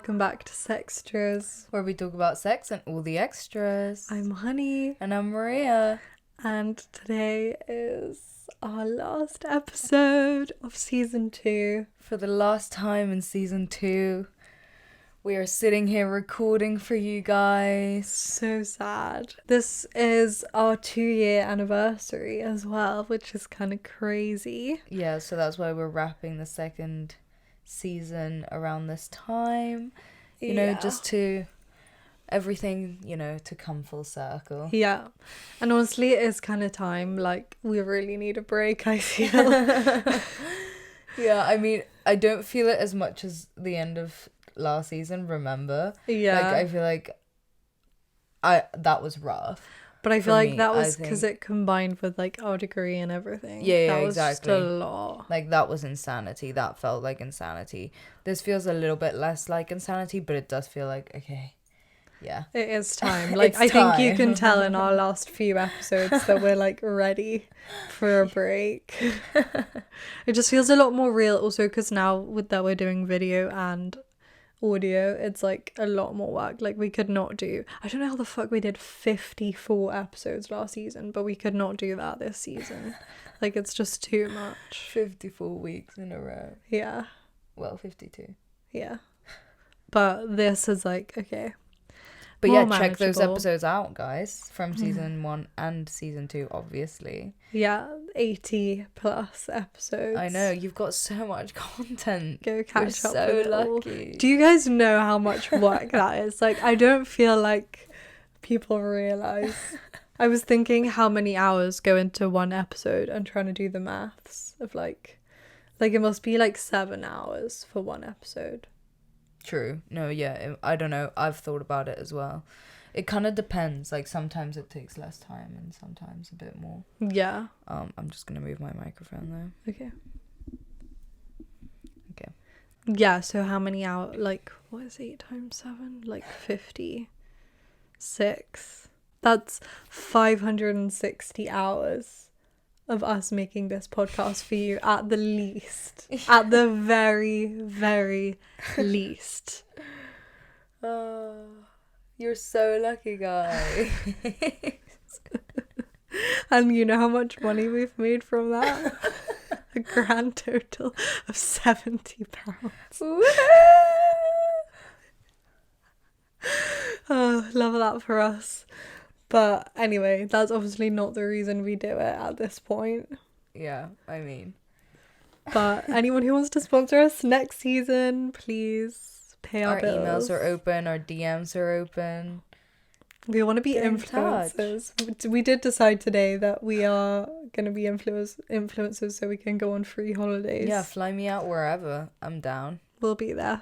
welcome back to S3xtras, where we talk about sex and all the extras. I'm Honey. And I'm Maria. And today is our last episode of season 2. For the last time in season 2, we are sitting here recording for you guys. So sad. This is our 2-year anniversary as well, which is kind of crazy. Yeah, so that's why we're wrapping the second season around this time. You know, just to everything, to come full circle. Yeah. And honestly, it is kind of time. Like, we really need a break, I feel. Yeah, I mean, I don't feel it as much as the end of last season, remember? Yeah. Like, I feel like that was rough. But I feel like that was because it combined with, like, our degree and everything. Yeah, that was exactly. just a lot. Like, that was insanity. That felt like insanity. This feels a little bit less like insanity, but it does feel like, okay, yeah. It is time. Like, I think you can tell in our last few episodes that we're, like, ready for a break. It just feels a lot more real also because now that we're doing video and audio, it's like a lot more work. Like, we could not do, I don't know how the fuck we did 54 episodes last season, but we could not do that this season. Like, it's just too much. 54 weeks in a row. Yeah. Well, 52. Yeah. But this is like, okay. But more yeah, check those manageable. episodes out, guys, from season 1 and season 2, obviously. Yeah, 80 plus episodes. I know, you've got so much content. Go catch up so with it all. lucky. Do you guys know how much work that is? Like, I don't feel like people realise. I was thinking how many hours go into one episode and trying to do the maths of like it must be like 7 hours for one episode. True. No, yeah, I don't know. I've thought about it as well. It kind of depends. Like, sometimes it takes less time and sometimes a bit more. Yeah. I'm just going to move my microphone though. Okay. Okay. Yeah, so how many hours? Like, what is 8 times 7? Like 56. That's 560 hours of us making this podcast for you at the least. At the very, very least. You're so lucky, guys. And you know how much money we've made from that? A grand total of £70. Oh, love that for us. But anyway, that's obviously not the reason we do it at this point. Yeah, I mean. But anyone who wants to sponsor us next season, please pay our bills. Our emails are open, our DMs are open. We want to be influencers. We did decide today that we are going to be influencers so we can go on free holidays. Yeah, fly me out wherever. I'm down. We'll be there.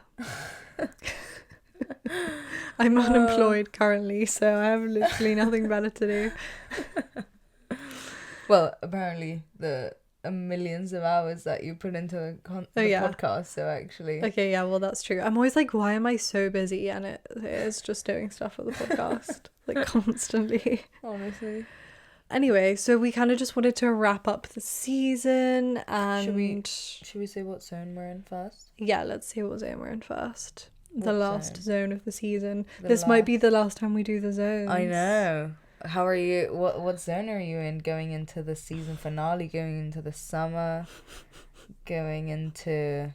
I'm unemployed currently, so I have literally nothing better to do. Well, apparently the millions of hours that you put into the podcast, so actually. Okay, yeah, well, that's true. I'm always like, why am I so busy? And it is just doing stuff for the podcast, like, constantly. Honestly. Anyway, so we kind of just wanted to wrap up the season and... Should we say what zone we're in first? Yeah, let's see what zone we're in first. The last zone of the season. This might be the last time we do the zones. I know. How are you? What zone are you in going into the season finale, going into the summer, going into...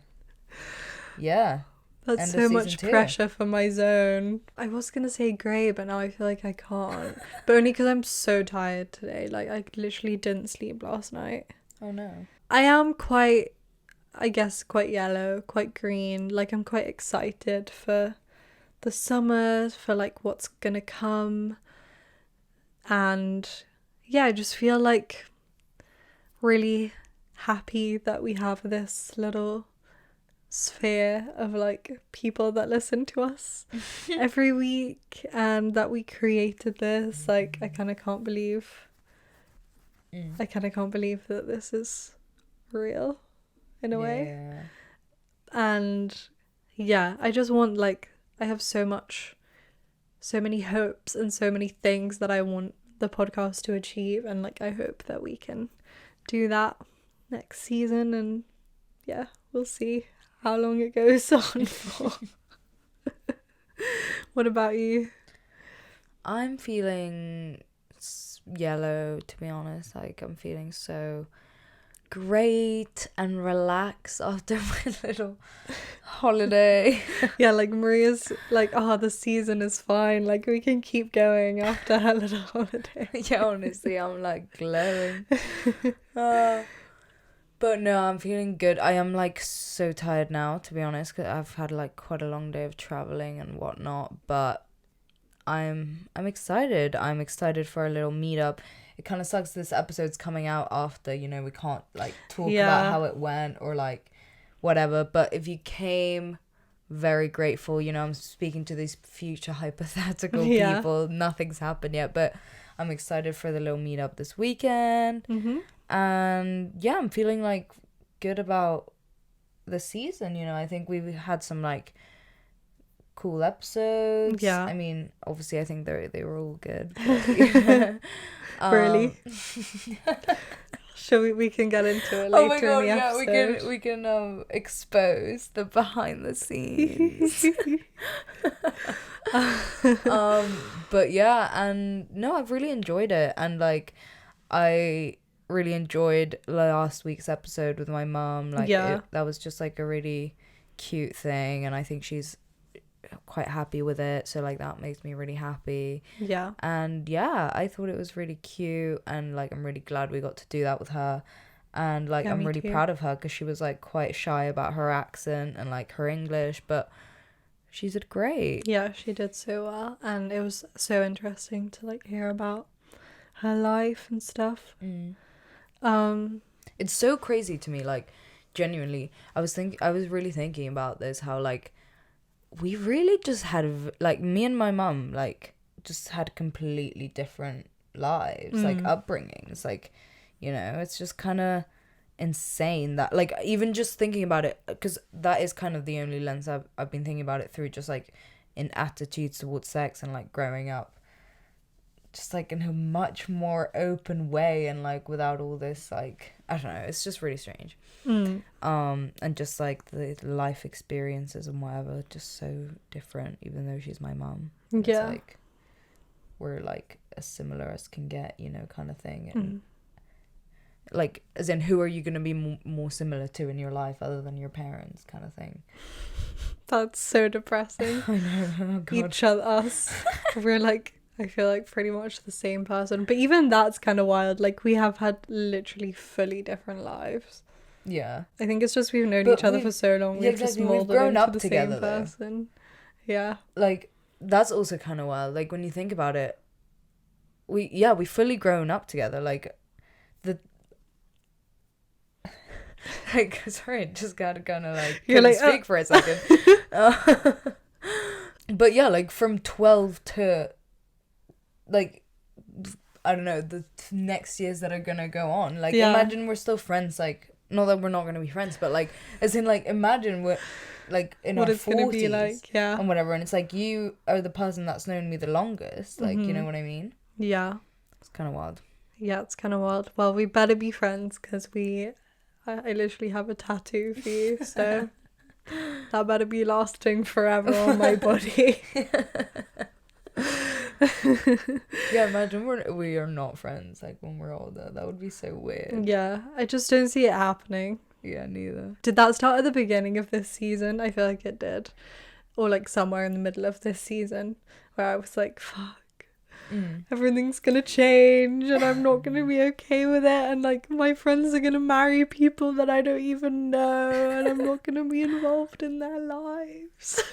Yeah. That's so much pressure for my zone. I was going to say grey, but now I feel like I can't. But only because I'm so tired today. Like, I literally didn't sleep last night. Oh, no. I am quite yellow, quite green. Like, I'm quite excited for the summer, for, like, what's going to come. And, yeah, I just feel, like, really happy that we have this little sphere of, like, people that listen to us every week and that we created this. Like, I kind of can't believe that this is real in a way. And yeah, I just want, like, I have so many hopes and so many things that I want the podcast to achieve, and like I hope that we can do that next season, and yeah, we'll see how long it goes on for. What about you? I'm feeling yellow, to be honest. Like, I'm feeling so great and relaxed after my little holiday. Yeah, like Maria's like, oh, the season is fine. Like, we can keep going after her little holiday. Yeah, honestly, I'm like glowing. But no, I'm feeling good. I am like so tired now, to be honest, because I've had like quite a long day of traveling and whatnot. But I'm excited. I'm excited for a little meetup. It kind of sucks this episode's coming out after, you know, we can't like talk about how it went or like whatever. But if you came, very grateful. You know, I'm speaking to these future hypothetical people. Nothing's happened yet, but I'm excited for the little meetup this weekend. And yeah, I'm feeling like good about the season. You know, I think we've had some like cool episodes. Yeah. I mean, obviously, I think they were all good. But, really? Shall we can get into it later in the episode. Yeah, we can expose the behind the scenes. But yeah, and no, I've really enjoyed it, and like I really enjoyed last week's episode with my mom. Like that was just like a really cute thing, and I think she's quite happy with it, so like that makes me really happy. And yeah, I thought it was really cute, and like I'm really glad we got to do that with her, and like I'm really proud of her, because she was like quite shy about her accent and like her English, but she did great. Yeah, she did so well, and it was so interesting to like hear about her life and stuff. It's so crazy to me, like genuinely. I was really thinking about this, how like we really just had like me and my mum like just had completely different lives, like upbringings, like, you know, it's just kind of insane that like even just thinking about it, because that is kind of the only lens I've been thinking about it through, just like in attitudes towards sex and like growing up just like in a much more open way, and like without all this like, I don't know, it's just really strange. And just like the life experiences and whatever, just so different, even though she's my mum. It's like we're like as similar as can get, you know, kind of thing. And like, as in, who are you going to be more similar to in your life other than your parents, kind of thing. That's so depressing. I know. Oh, God. Each of us, we're like, I feel like pretty much the same person, but even that's kind of wild. Like, we have had literally fully different lives. Yeah, I think it's just we've known each other for so long. We've just molded grown into up the together, same person. Yeah, like that's also kind of wild. Like when you think about it, we fully grown up together. Like the like, sorry, just gotta kind of like you're like speak for a second. But yeah, like from 12 to like, I don't know, the next years that are gonna go on. Like imagine we're still friends, like. Not that we're not going to be friends, but like, as in like, imagine we're like in what our it's 40s gonna be like, and whatever, and it's like you are the person that's known me the longest, like, you know what I mean? Yeah, it's kind of wild. Yeah, it's kind of wild. Well, we better be friends, because I literally have a tattoo for you, so that better be lasting forever on my body. Yeah, imagine we are not friends like when we're older. That would be so weird. Yeah, I just don't see it happening. Yeah, neither. Did that start at the beginning of this season? I feel like it did, or like somewhere in the middle of this season, where I was like, fuck, everything's gonna change and I'm not gonna be okay with it, and like my friends are gonna marry people that I don't even know, and I'm not gonna be involved in their lives.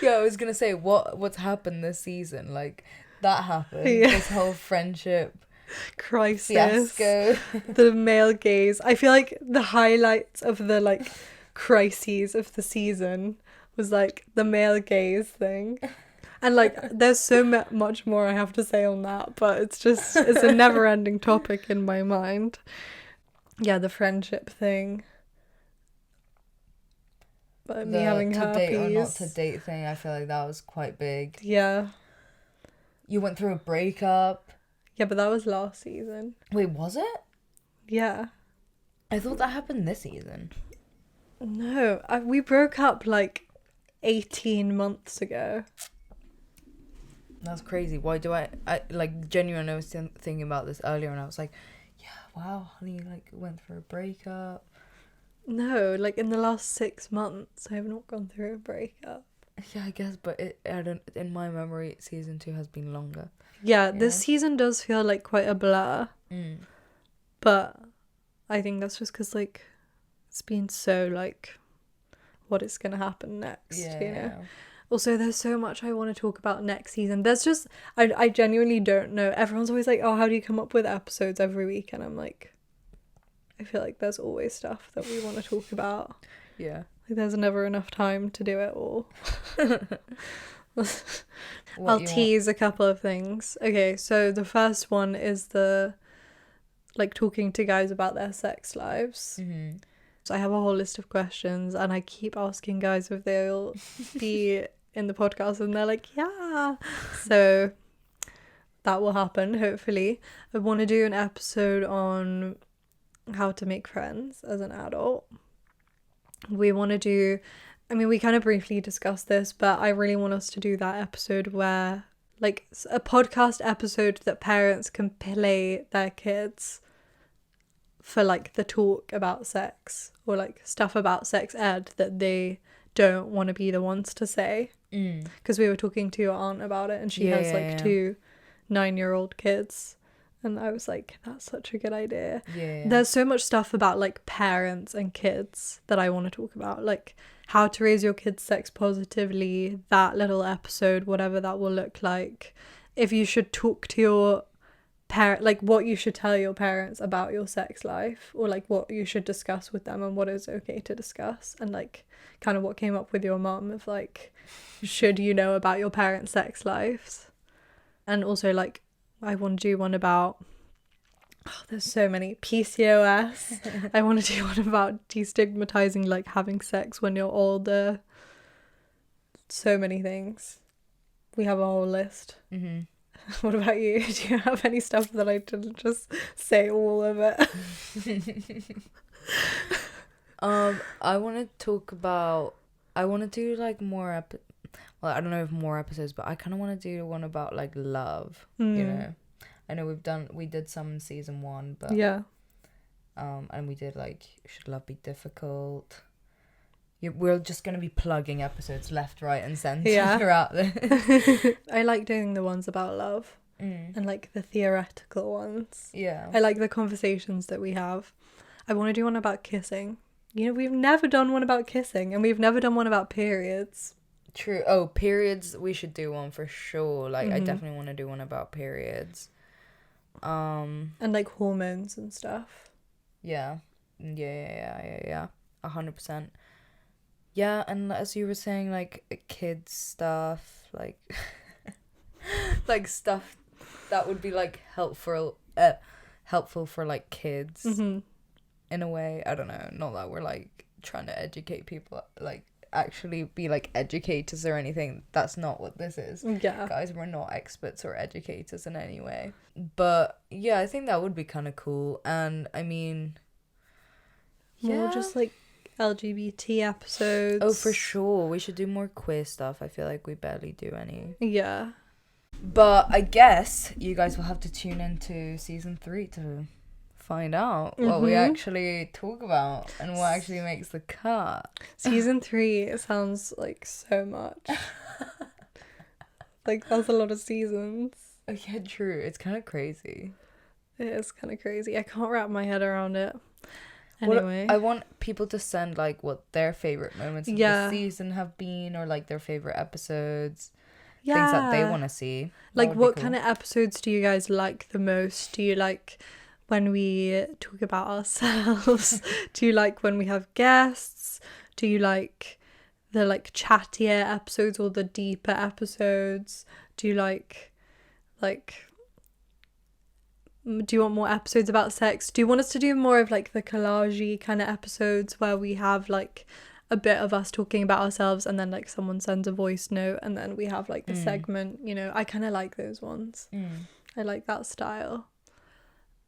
Yeah, I was gonna say what's happened this season, like that happened, this whole friendship crisis, fiasco, the male gaze. I feel like the highlights of the like crises of the season was like the male gaze thing, and like there's so much more I have to say on that, but it's a never-ending topic in my mind. Yeah, the friendship thing. But me having herpes. To date or not to date thing, I feel like that was quite big. Yeah. You went through a breakup. Yeah, but that was last season. Wait, was it? Yeah. I thought that happened this season. No, we broke up like 18 months ago. That's crazy. Why do I like, genuinely, I was thinking about this earlier, and I was like, yeah, wow, honey, like, went through a breakup. No, like in the last 6 months, I have not gone through a breakup. Yeah, I guess, but in my memory, season 2 has been longer. Yeah, this season does feel like quite a blur. But I think that's just because, like, it's been so, like, what is going to happen next, you know? Also, there's so much I want to talk about next season. There's just, I genuinely don't know. Everyone's always like, oh, how do you come up with episodes every week? And I'm like, I feel like there's always stuff that we want to talk about. Yeah. Like, there's never enough time to do it all. I'll tease a couple of things. Okay, so the first one is the, like, talking to guys about their sex lives. So I have a whole list of questions, and I keep asking guys if they'll be in the podcast, and they're like, yeah. So that will happen, hopefully. I want to do an episode on how to make friends as an adult. We want to do, I mean, we kind of briefly discussed this, but I really want us to do that episode where, like, a podcast episode that parents can play their kids for, like, the talk about sex, or, like, stuff about sex ed that they don't want to be the ones to say. Because we were talking to your aunt about it, and she has, like, 2 9-year-old kids. And I was like, that's such a good idea. There's so much stuff about, like, parents and kids that I want to talk about. Like, how to raise your kids sex positively, that little episode, whatever that will look like. If you should talk to your parent, like, what you should tell your parents about your sex life, or, like, what you should discuss with them and what is okay to discuss. And, like, kind of what came up with your mum of, like, should you know about your parents' sex lives? And also, like, I want to do one about, there's so many, PCOS. I want to do one about destigmatizing, like, having sex when you're older. So many things. We have a whole list. What about you? Do you have any stuff that I didn't just say all of it? I want to talk about, I want to do, like, more well, I don't know if more episodes, but I kind of want to do one about, like, love, you know. I know we did some in season 1, but and we did, like, should love be difficult? We're just gonna be plugging episodes left, right, and centre throughout this. I like doing the ones about love and, like, the theoretical ones. I like the conversations that we have. I want to do one about kissing. You know, we've never done one about kissing, and we've never done one about periods. True. Oh, periods, we should do one for sure. Like, I definitely want to do one about periods. And, like, hormones and stuff. Yeah. 100%. Yeah, and as you were saying, like, kids stuff, like, like, stuff that would be, like, helpful for, like, kids in a way. I don't know, not that we're, like, trying to educate people, like, actually be, like, educators or anything. That's not what this is. Guys, we're not experts or educators in any way. But yeah, I think that would be kind of cool. And I mean, more just, like, LGBT episodes. Oh, for sure. We should do more queer stuff. I feel like we barely do any. But I guess you guys will have to tune into season 3 to find out what we actually talk about and what actually makes the cut. Season 3 sounds like so much. Like, that's a lot of seasons. Oh, yeah, true. It's kind of crazy. It is kind of crazy. I can't wrap my head around it. Anyway, I want people to send, like, what their favorite moments of the season have been, or, like, their favorite episodes. Things that they want to see. Like, what kind of episodes do you guys like the most? Do you like when we talk about ourselves? Do you like when we have guests? Do you like the, like, chattier episodes or the deeper episodes? Do you like do you want more episodes about sex? Do you want us to do more of, like, the collage-y kind of episodes where we have, like, a bit of us talking about ourselves, and then, like, someone sends a voice note, and then we have, like, the segment, you know? I kind of like those ones. I like that style.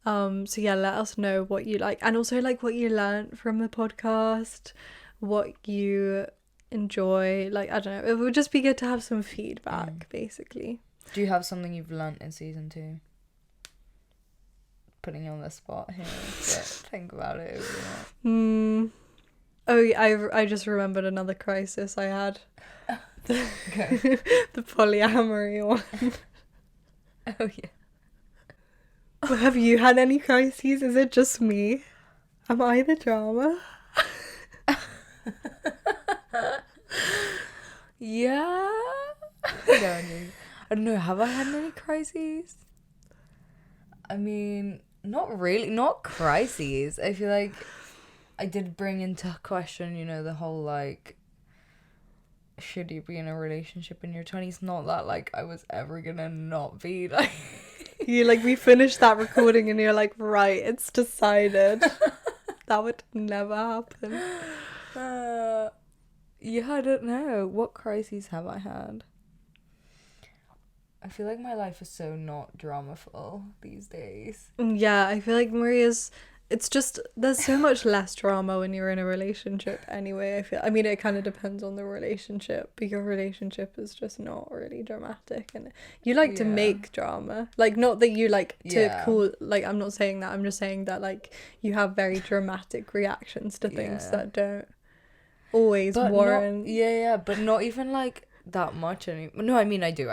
So yeah, let us know what you like, and also, like, what you learned from the podcast, what you enjoy. Like, I don't know, it would just be good to have some feedback, basically. Do you have something you've learnt in season 2? Putting you on the spot here, but think about it. Oh, yeah, I just remembered another crisis I had. Okay. The polyamory one. Oh yeah. Well, have you had any crises? Is it just me? Am I the drama? Yeah. I don't know. Have I had any crises? I mean, not really. Not crises. I feel like I did bring into question, you know, the whole like, should you be in a relationship in your 20s? Not that like I was ever gonna not be like. You like, we finished that recording and you're like, right, it's decided. That would never happen. Yeah, I don't know. What crises have I had? I feel like my life is so not dramaful these days. Yeah, I feel like it's just, there's so much less drama when you're in a relationship anyway. I mean, it kind of depends on the relationship, but your relationship is just not really dramatic, and you like to make drama. Like, not that you like to cool, like, I'm not saying that, I'm just saying that like you have very dramatic reactions to things that don't always warrant. But not even like that much anymore. No, I mean, I do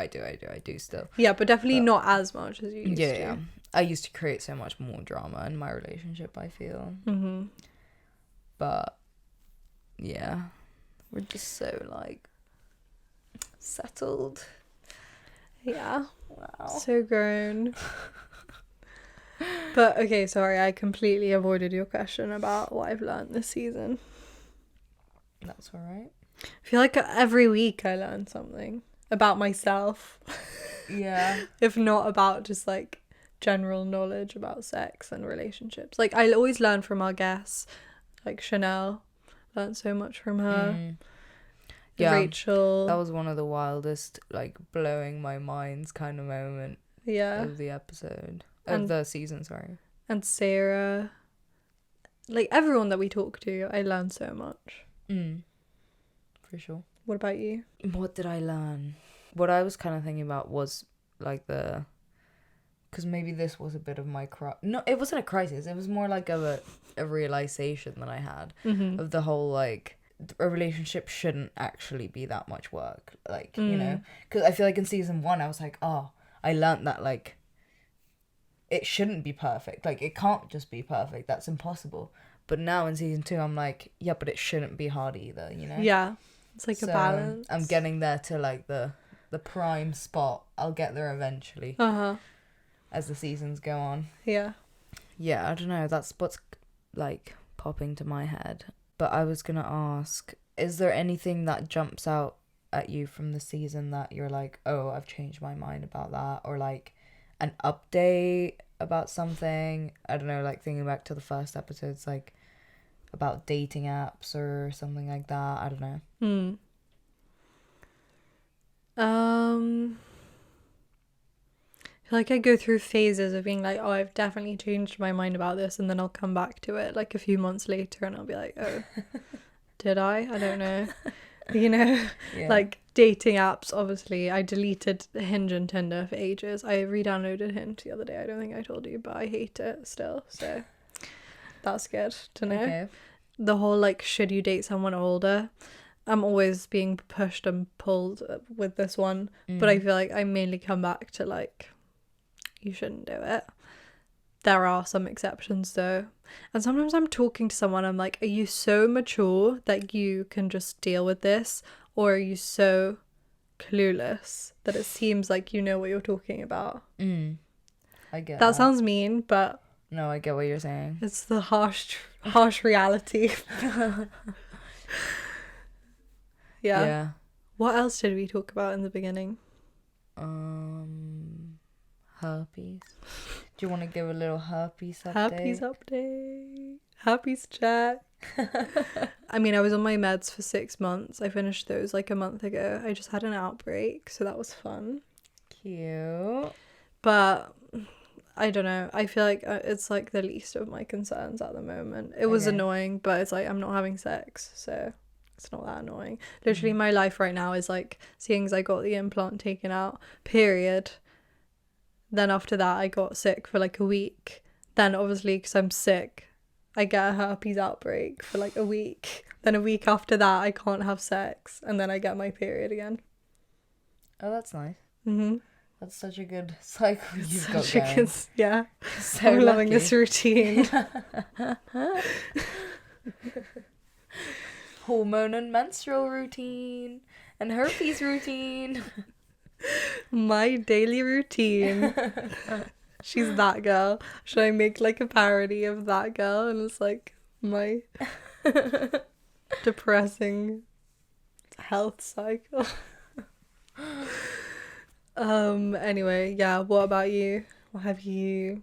still. Yeah, but definitely not as much as you used to. Yeah. I used to create so much more drama in my relationship, I feel. Mm-hmm. But, yeah. We're just so, like, settled. Yeah. Wow. So grown. But, okay, sorry, I completely avoided your question about what I've learned this season. That's alright. I feel like every week I learn something about myself. Yeah. If not about just, like, general knowledge about sex and relationships. Like, I always learn from our guests, like Chanel, learned so much from her. Yeah, Rachel, that was one of the wildest, like, blowing my minds kind of moment of the episode, of the season, sorry. And Sarah, like, everyone that we talk to, I learn so much. For sure. What about you? What did I learn? What I was kind of thinking about was like because maybe this was a bit of my no, it wasn't a crisis, it was more like a realization that I had of the whole, like, a relationship shouldn't actually be that much work, like, you know, because I feel like in season 1 I was like, oh, I learned that, like, it shouldn't be perfect, like, it can't just be perfect, that's impossible. But now in season 2 I'm like, yeah, but it shouldn't be hard either, you know. Yeah, it's like a balance. I'm getting there to, like, the prime spot. I'll get there eventually. As the seasons go on. Yeah, I don't know, that's what's, like, popping to my head. But I was gonna ask, is there anything that jumps out at you from the season that you're like, oh, I've changed my mind about that, or like an update about something? I don't know, like, thinking back to the first episodes, like, about dating apps or something like that. I don't know. I feel like I go through phases of being like, oh, I've definitely changed my mind about this, and then I'll come back to it like a few months later and I'll be like, oh, did I don't know. You know. Like, dating apps, obviously I deleted Hinge and Tinder for ages. I re-downloaded Hinge the other day. I don't think I told you, but I hate it still, so that's good to know. Okay. The whole, like, should you date someone older, I'm always being pushed and pulled with this one, but I feel like I mainly come back to, like, you shouldn't do it. There are some exceptions though, and sometimes I'm talking to someone, I'm like, are you so mature that you can just deal with this, or are you so clueless that it seems like you know what you're talking about? I get that. Sounds mean, but no, I get what you're saying. It's the harsh reality. Yeah. What else did we talk about in the beginning? Herpes. Do you want to give a little herpes update? Herpes update. Herpes check. I mean, I was on my meds for 6 months. I finished those like a month ago. I just had an outbreak, so that was fun. Cute. But I don't know. I feel like it's like the least of my concerns at the moment. It was annoying, but it's like I'm not having sex, so It's not that annoying. Literally, my life right now is like, seeing as I got the implant taken out, period. Then after that, I got sick for like a week. Then obviously, because I'm sick, I get a herpes outbreak for like a week. Then a week after that, I can't have sex. And then I get my period again. Oh, that's nice. Mm-hmm. That's such a good cycle you've got Such a going. good, yeah. So I'm loving lucky. this routine. Hormone and menstrual routine and herpes routine. My daily routine. She's that girl. Should I make like a parody of that girl? And it's like my depressing health cycle. Anyway, yeah, what about you? What have you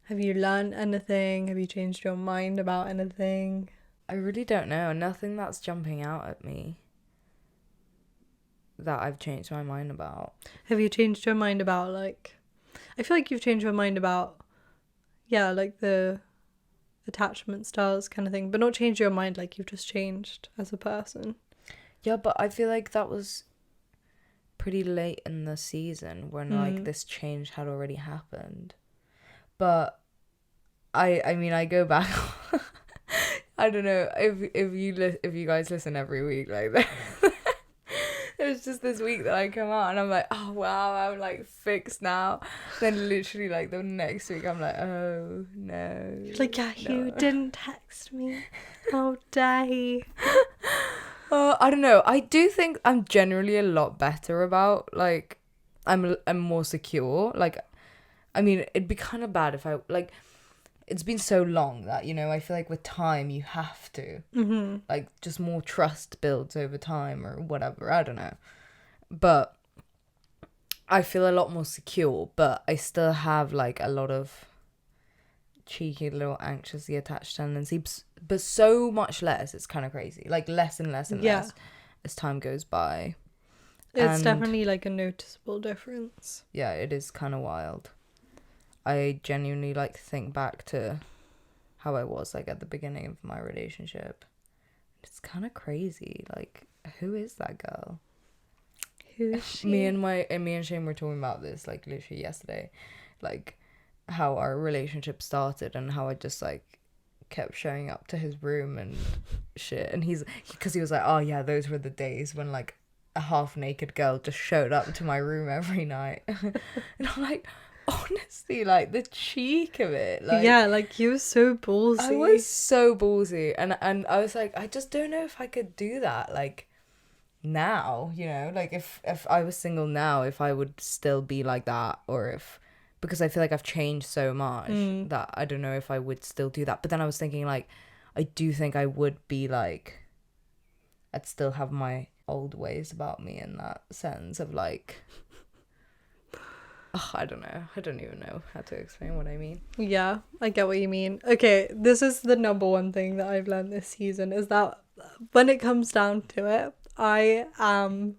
learned anything? Have you changed your mind about anything? I really don't know. Nothing that's jumping out at me that I've changed my mind about. Have you changed your mind about, like, I feel like you've changed your mind about, yeah, like the attachment styles kind of thing, but not changed your mind, like you've just changed as a person. Yeah, but I feel like that was pretty late in the season when like this change had already happened. But I mean, I go back. I don't know if you guys listen every week, like it was just this week that I come out and I'm like, oh wow, I'm like fixed now. Then literally like the next week I'm like, oh no. Like, yeah, no. You didn't text me. How dare he? I don't know. I do think I'm generally a lot better about, like, I'm more secure. Like, I mean, it'd be kind of bad if I, like, it's been so long that, you know, I feel like with time you have to. Mm-hmm. Like, just more trust builds over time or whatever. I don't know. But I feel a lot more secure, but I still have, like, a lot of cheeky little anxiously attached tendencies, but so much less. It's kind of crazy. Like, less and less and less as time goes by. It's definitely like a noticeable difference. Yeah, it is kind of wild. I genuinely like think back to how I was like at the beginning of my relationship. It's kind of crazy. Like, who is that girl? Who is she? Me and Shane were talking about this like literally yesterday, like how our relationship started and how I just like kept showing up to his room and shit. And because he was like, oh yeah, those were the days when like a half naked girl just showed up to my room every night. And I'm like, honestly, like the cheek of it. Like, yeah, like you were so ballsy. I was so ballsy, and I was like, I just don't know if I could do that. Like now, you know, like if I was single now, if I would still be like that, or if, because I feel like I've changed so much that I don't know if I would still do that. But then I was thinking like, I do think I would be like, I'd still have my old ways about me in that sense of like. Oh, I don't know. I don't even know how to explain what I mean. Yeah, I get what you mean. Okay, this is the number one thing that I've learned this season is that when it comes down to it, I am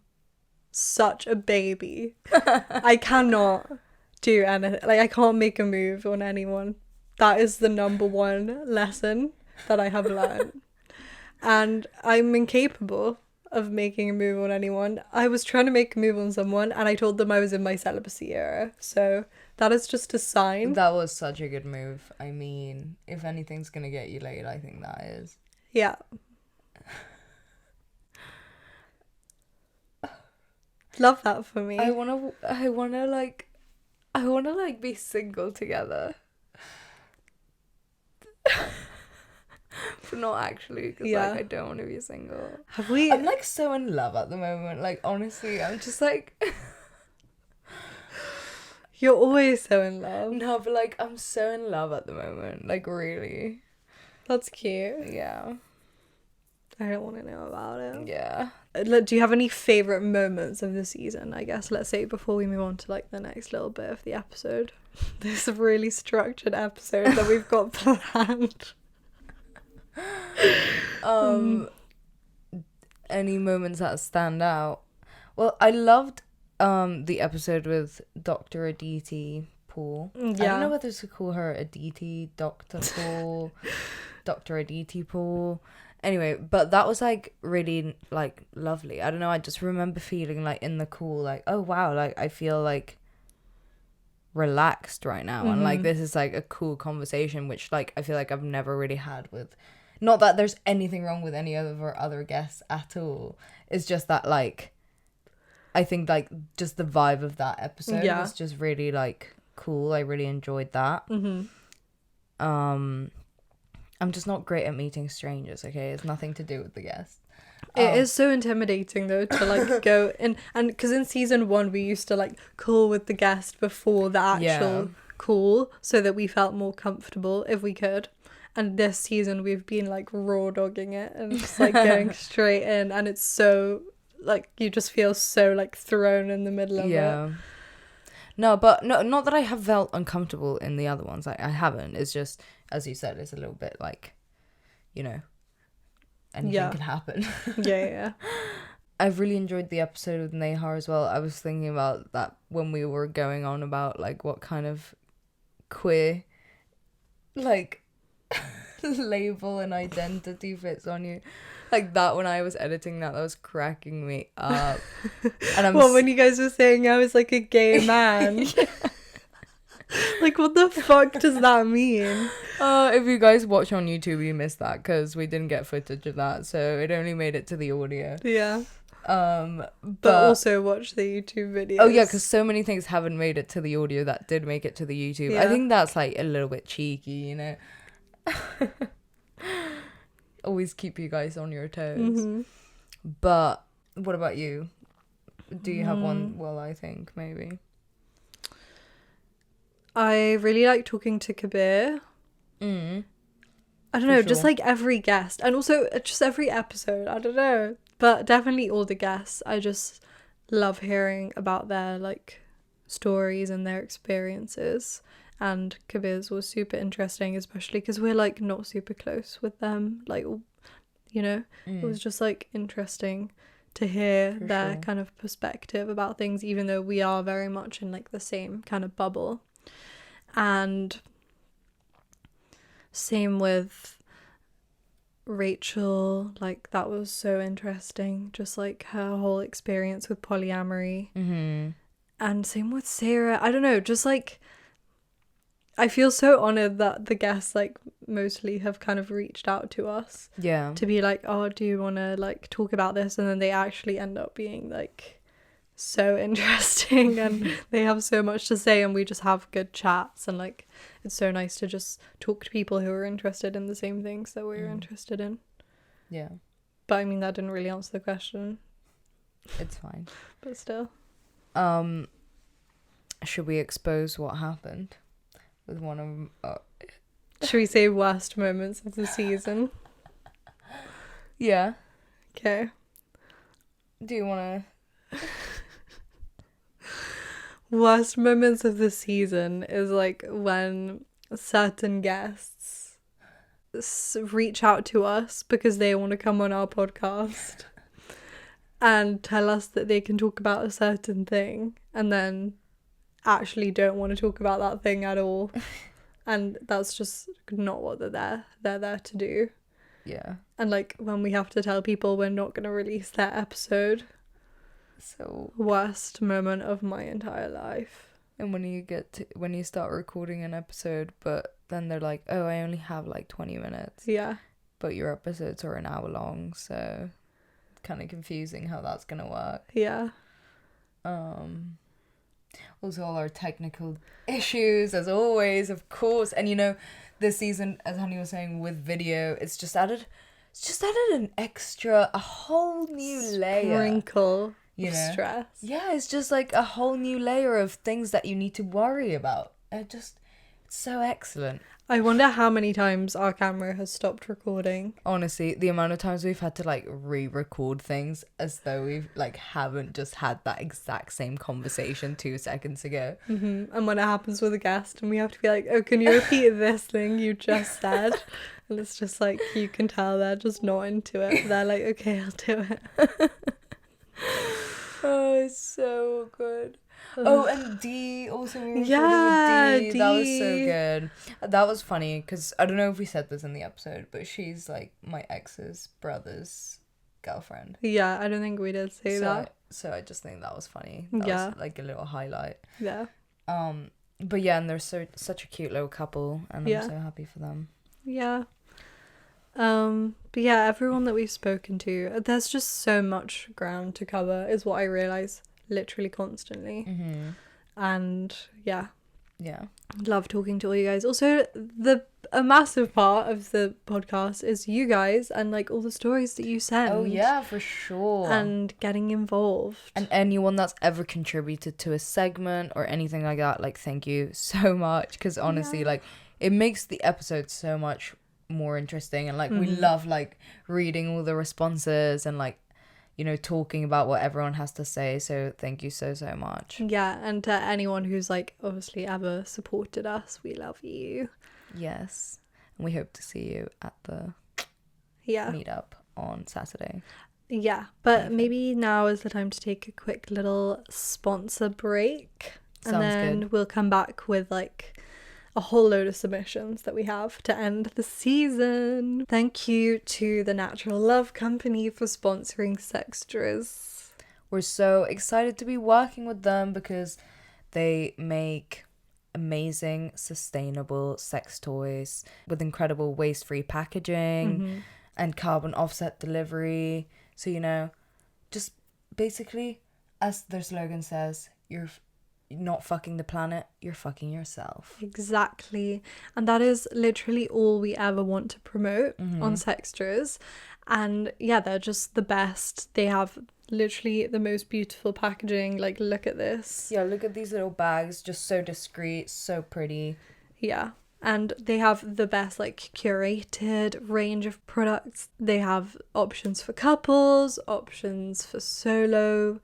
such a baby. I cannot do anything. Like, I can't make a move on anyone. That is the number one lesson that I have learned. And I'm incapable of making a move on anyone. I was trying to make a move on someone and I told them I was in my celibacy era. So that is just a sign. That was such a good move. I mean, if anything's gonna get you laid, I think that is. Yeah. Love that for me. I wanna like be single together. But not actually, because like I don't want to be single. I'm like so in love at the moment. Like honestly, I'm just like. You're always so in love. No, but like I'm so in love at the moment. Like really. That's cute. Yeah. I don't want to know about it. Yeah. Do you have any favourite moments of the season, I guess? Let's say before we move on to like the next little bit of the episode. This really structured episode that we've got planned. Any moments that stand out? Well, I loved the episode with Dr. Aditi Paul. Yeah. I don't know whether to call her Aditi, Dr. Paul, Dr. Aditi Paul. Anyway, but that was like really like lovely. I don't know, I just remember feeling like in the call, like, oh wow, like I feel like relaxed right now, and like this is like a cool conversation, which like I feel like I've never really had with, not that there's anything wrong with any of our other guests at all, it's just that like I think like just the vibe of that episode was just really like cool. I really enjoyed that. I'm just not great at meeting strangers, okay? It's nothing to do with the guests. It is so intimidating though to like go in, and because in season 1 we used to like call with the guest before the actual call so that we felt more comfortable if we could. And this season we've been like raw dogging it and just like going straight in, and it's so like you just feel so like thrown in the middle of it. No, but no, not that I have felt uncomfortable in the other ones. I haven't. It's just, as you said, it's a little bit like, you know, anything can happen. Yeah. I've really enjoyed the episode with Nehar as well. I was thinking about that when we were going on about like what kind of queer like label and identity fits on you. Like that, when I was editing that was cracking me up. And when you guys were saying I was like a gay man. Like, what the fuck does that mean? If you guys watch on YouTube, you missed that because we didn't get footage of that, so it only made it to the audio. Yeah. But also watch the YouTube videos. Oh yeah, because so many things haven't made it to the audio that did make it to the YouTube. I think that's like a little bit cheeky, you know. Always keep you guys on your toes. But what about you? Do you have one? Well, I think maybe I really like talking to Kabir. I don't know, just like every guest, and also just every episode, I don't know, but definitely all the guests. I just love hearing about their like stories and their experiences. And Kabir's was super interesting, especially because we're like not super close with them, like, you know. It was just like interesting to hear their kind of perspective about things, even though we are very much in like the same kind of bubble. And same with Rachel, like that was so interesting, just like her whole experience with polyamory. And same with Sarah. I don't know, just like I feel so honoured that the guests like mostly have kind of reached out to us. Yeah. To be like, oh, do you want to like talk about this? And then they actually end up being like so interesting and they have so much to say, and we just have good chats, and like it's so nice to just talk to people who are interested in the same things that we're interested in. Yeah. But I mean, that didn't really answer the question. It's fine. But still. Should we expose what happened? With one of should we say worst moments of the season? Yeah. Okay. Do you want to? Worst moments of the season is like when certain guests reach out to us because they want to come on our podcast and tell us that they can talk about a certain thing, and then actually don't want to talk about that thing at all. And that's just not what they're there to do. Yeah. And like when we have to tell people we're not going to release their episode. So worst moment of my entire life. And when you start recording an episode, but then they're like, oh, I only have like 20 minutes. Yeah. But your episodes are an hour long, so it's kind of confusing how that's going to work. Yeah. Also all our technical issues, as always, of course. And you know, this season, as Honey was saying, with video, it's just added a whole new layer. Sprinkle of stress. Yeah, it's just like a whole new layer of things that you need to worry about. It's so excellent. I wonder how many times our camera has stopped recording. Honestly, the amount of times we've had to like re-record things as though we've like haven't just had that exact same conversation 2 seconds ago. And when it happens with a guest and we have to be like, oh, can you repeat this thing you just said? And it's just like, you can tell they're just not into it. They're like, okay, I'll do it. Oh, it's so good. Oh, and D also, we were Yeah, recording with D. That was so D. good. That was funny because I don't know if we said this in the episode, but she's like my ex's brother's girlfriend. Yeah, I don't think we did say that. So I just think that was funny. That was like a little highlight. Yeah. But yeah, and they're such a cute little couple, and I'm so happy for them. Yeah. But yeah, everyone that we've spoken to, there's just so much ground to cover, is what I realise literally constantly. And yeah, love talking to all you guys. Also, a massive part of the podcast is you guys and like all the stories that you send. Oh yeah, for sure. And getting involved. And anyone that's ever contributed to a segment or anything like that, like, thank you so much, because honestly, like, it makes the episode so much more interesting, and like we love like reading all the responses and like, you know, talking about what everyone has to say. So thank you so much. Yeah, and to anyone who's like obviously ever supported us, we love you. Yes, and we hope to see you at the meetup on Saturday. Yeah, but maybe now is the time to take a quick little sponsor break. Sounds and then good. We'll come back with like a whole load of submissions that we have to end the season. Thank you to the Natural Love Company for sponsoring S3xtras. We're so excited to be working with them because they make amazing, sustainable sex toys with incredible waste-free packaging and carbon offset delivery. So, you know, just basically, as their slogan says, you're not fucking the planet, you're fucking yourself. Exactly. And that is literally all we ever want to promote on S3xtras. And yeah, they're just the best. They have literally the most beautiful packaging. Like, look at this. Yeah, look at these little bags, just so discreet, so pretty. Yeah. And they have the best like curated range of products. They have options for couples, options for solo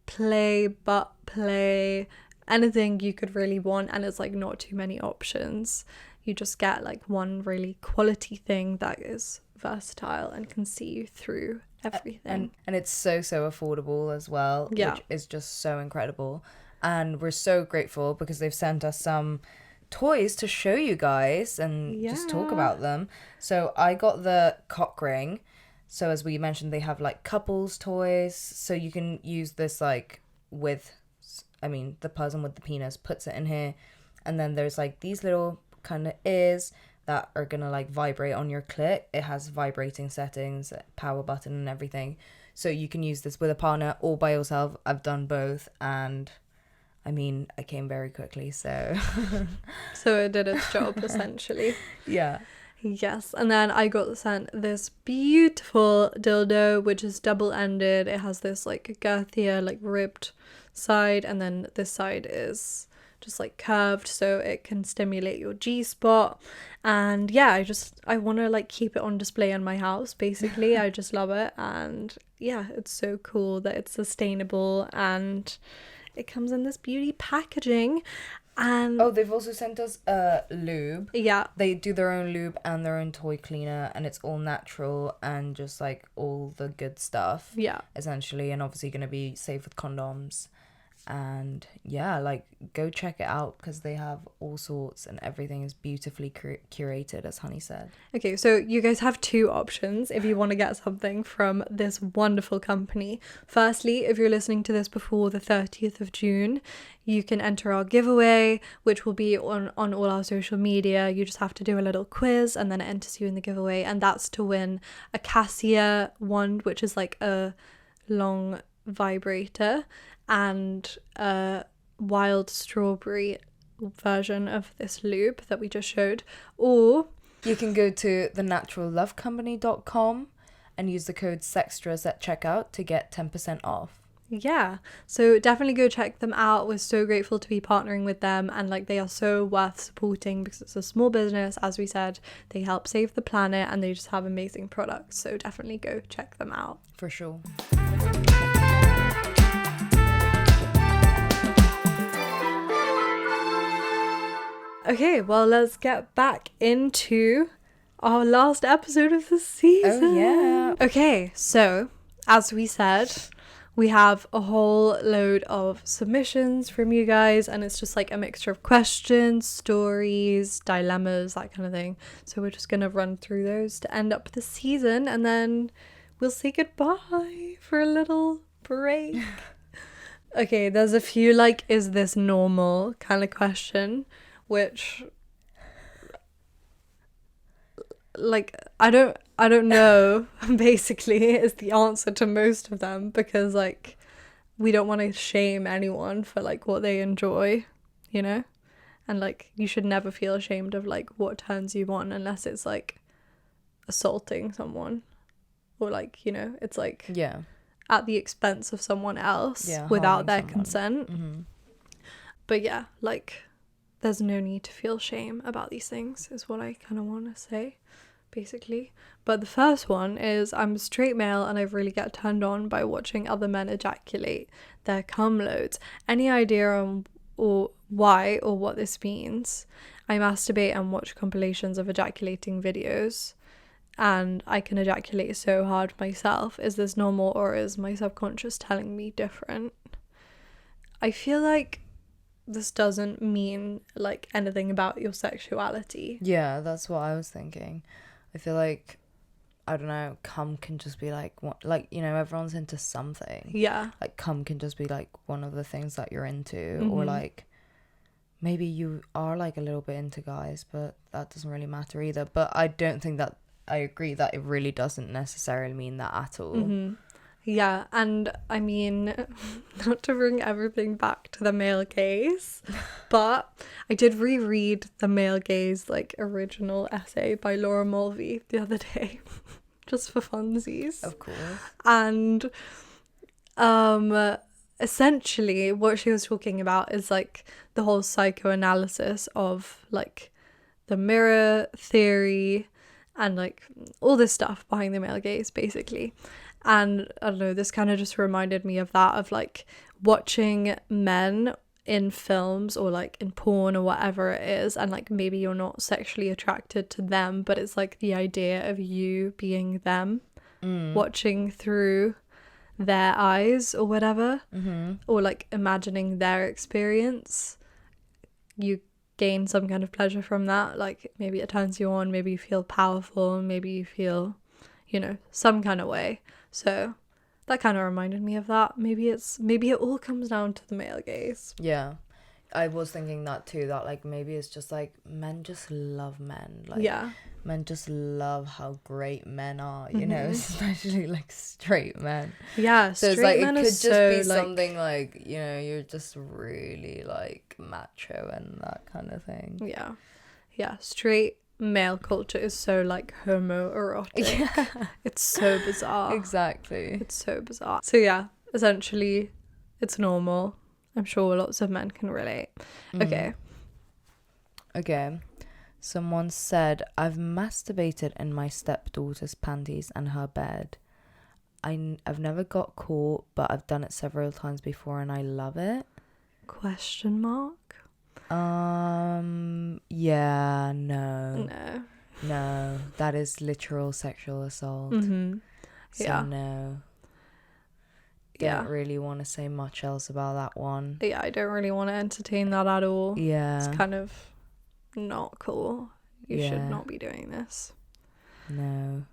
play, butt play, anything you could really want, and it's like not too many options. You just get like one really quality thing that is versatile and can see you through everything. And it's so affordable as well, which is just so incredible. And we're so grateful because they've sent us some toys to show you guys and just talk about them. So I got the cock ring. So as we mentioned, they have like couples toys, so you can use this like with, I mean, the person with the penis puts it in here, and then there's like these little kind of ears that are gonna like vibrate on your clit. It has vibrating settings, power button and everything, so you can use this with a partner or by yourself. I've done both, and I mean, I came very quickly, so so it did its job essentially. Yeah. Yes, and then I got sent this beautiful dildo, which is double-ended. It has this like girthier, like ribbed side, and then this side is just like curved, so it can stimulate your G-spot. And yeah, I want to like keep it on display in my house, basically. I just love it, and yeah, it's so cool that it's sustainable and it comes in this beauty packaging. And they've also sent us lube. Yeah, they do their own lube and their own toy cleaner, and it's all natural and just like all the good stuff, essentially, and obviously going to be safe with condoms. And yeah, like, go check it out because they have all sorts and everything is beautifully curated, as Honey said. Okay, so you guys have two options if you want to get something from this wonderful company. Firstly, if you're listening to this before the 30th of June, you can enter our giveaway, which will be on all our social media. You just have to do a little quiz and then it enters you in the giveaway, and that's to win a Cassia wand, which is like a long vibrator, and a wild strawberry version of this lube that we just showed. Or you can go to thenaturallovecompany.com and use the code SEXTRAS at checkout to get 10% off. Yeah, so definitely go check them out. We're so grateful to be partnering with them, and like, they are so worth supporting because it's a small business. As we said, they help save the planet and they just have amazing products, so definitely go check them out for sure. Okay, well, let's get back into our last episode of the season. Oh yeah. Okay, so as we said, we have a whole load of submissions from you guys, and it's just like a mixture of questions, stories, dilemmas, that kind of thing. So we're just gonna run through those to end up the season, and then we'll say goodbye for a little break. Okay, there's a few like, is this normal kind of question, which like I don't know basically is the answer to most of them, because like we don't want to shame anyone for like what they enjoy, you know, and like you should never feel ashamed of like what turns you on, unless it's like assaulting someone, or like, you know, it's like Yeah. at the expense of someone else, Yeah, without harming their someone. consent. Mm-hmm. But yeah, like there's no need to feel shame about these things, is what I kind of want to say, basically. But the first one is, I'm a straight male and I really get turned on by watching other men ejaculate their cum loads. Any idea on or why or what this means? I masturbate and watch compilations of ejaculating videos, and I can ejaculate so hard myself. Is this normal, or is my subconscious telling me different? I feel like this doesn't mean like anything about your sexuality. Yeah, that's what I was thinking. I feel like, I don't know, cum can just be like what, like, you know, everyone's into something. Yeah. Like cum can just be like one of the things that you're into, or Mhm. like maybe you are like a little bit into guys, but that doesn't really matter either. But I don't think that, I agree that it really doesn't necessarily mean that at all. Mm-hmm. Yeah, and I mean, not to bring everything back to the male gaze, but I did reread the male gaze like original essay by Laura Mulvey the other day, just for funsies. Of course. And essentially what she was talking about is like the whole psychoanalysis of like the mirror theory and like all this stuff behind the male gaze, basically. And I don't know, this kind of just reminded me of that, of like watching men in films or like in porn or whatever it is, and like maybe you're not sexually attracted to them, but it's like the idea of you being them, watching through their eyes or whatever, or like imagining their experience. You gain some kind of pleasure from that. Like maybe it turns you on, maybe you feel powerful, maybe you feel, you know, some kind of way. So that kind of reminded me of that. Maybe it all comes down to the male gaze. Yeah, I was thinking that too, that like maybe it's just like men just love men, like Yeah. men just love how great men are, you know, especially like straight men. Yeah, So it's straight like, it men could are just so, be like, something like, you know, you're just really like macho and that kind of thing. yeah, straight male culture is so like homoerotic. Yeah. It's so bizarre. Exactly. It's so bizarre. So yeah, essentially it's normal. I'm sure lots of men can relate. Okay. Someone said, I've masturbated in my stepdaughter's panties and her bed. I've never got caught, but I've done it several times before and I love it. Question mark? Yeah, no. No. That is literal sexual assault. So Yeah. no. Yeah. Don't really want to say much else about that one. Yeah, I don't really want to entertain that at all. Yeah. It's kind of not cool. You should Yeah. not be doing this. No.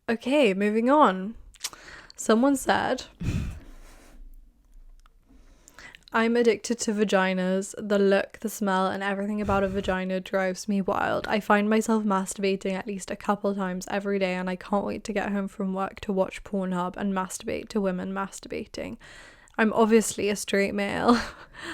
Okay, moving on. Someone said, I'm addicted to vaginas. The look, the smell, and everything about a vagina drives me wild. I find myself masturbating at least a couple times every day, and I can't wait to get home from work to watch Pornhub and masturbate to women masturbating. I'm obviously a straight male.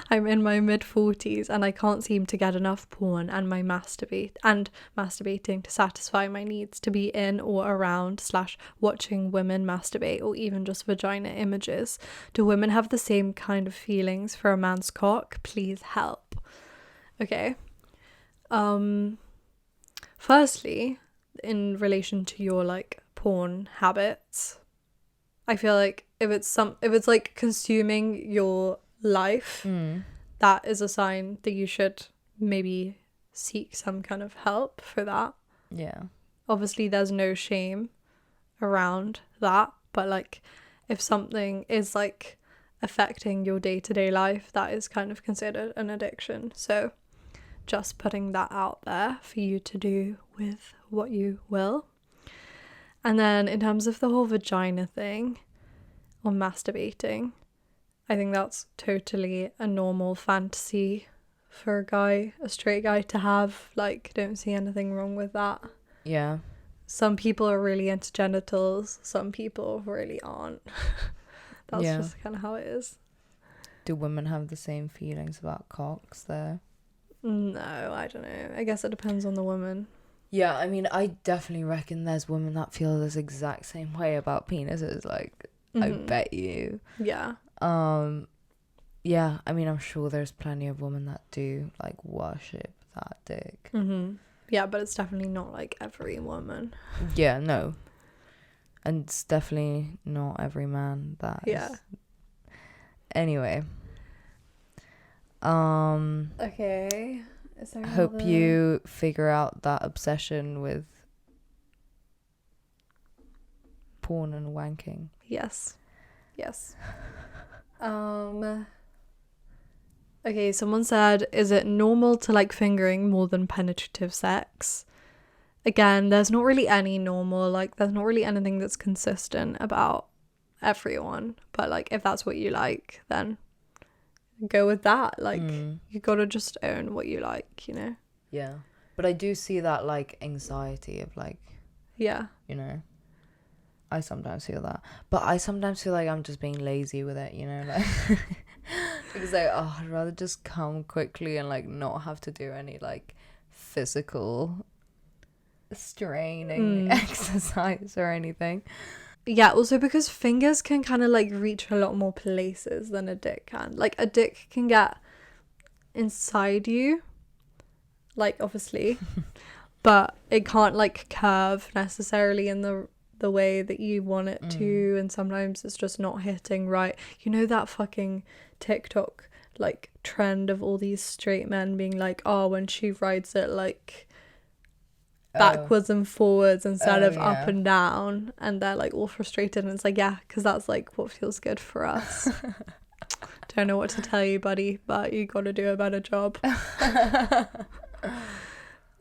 I'm in my mid-40s and I can't seem to get enough porn and masturbating to satisfy my needs to be in or around / watching women masturbate, or even just vagina images. Do women have the same kind of feelings for a man's cock? Please help. Okay. Firstly, in relation to your like porn habits, I feel like if it's like consuming your life, that is a sign that you should maybe seek some kind of help for that. Yeah. Obviously there's no shame around that, but like if something is like affecting your day-to-day life, that is kind of considered an addiction. So just putting that out there for you to do with what you will. And then in terms of the whole vagina thing or masturbating, I think that's totally a normal fantasy for a straight guy to have. Like, don't see anything wrong with that. Yeah. Some people are really into genitals, some people really aren't. That's just kind of how it is. Do women have the same feelings about cocks there? No, I don't know. I guess it depends on the woman. Yeah, I mean, I definitely reckon there's women that feel this exact same way about penises. Like, I bet you. Yeah. Yeah, I mean, I'm sure there's plenty of women that do, like, worship that dick. Yeah, but it's definitely not, like, every woman. Yeah, no. And it's definitely not every man that is. Anyway. Okay. Is there hope you figure out that obsession with porn and wanking. Yes. Okay, someone said, is it normal to like fingering more than penetrative sex? Again, there's not really any normal, like there's not really anything that's consistent about everyone, but like if that's what you like, then go with that. Like you gotta just own what you like, you know. Yeah, but I do see that like anxiety of like, yeah, you know, I sometimes feel that, but I sometimes feel like I'm just being lazy with it, you know, like because like, oh, I'd rather just come quickly and like not have to do any like physical straining exercise or anything. Yeah, also because fingers can kind of like reach a lot more places than a dick can. Like a dick can get inside you, like obviously, but it can't like curve necessarily in the way that you want it to, and sometimes it's just not hitting right. You know that fucking TikTok like trend of all these straight men being like, oh, when she rides it like backwards and forwards instead of up and down, and they're like all frustrated, and it's like, yeah, because that's like what feels good for us. Don't know what to tell you, buddy, but you gotta do a better job.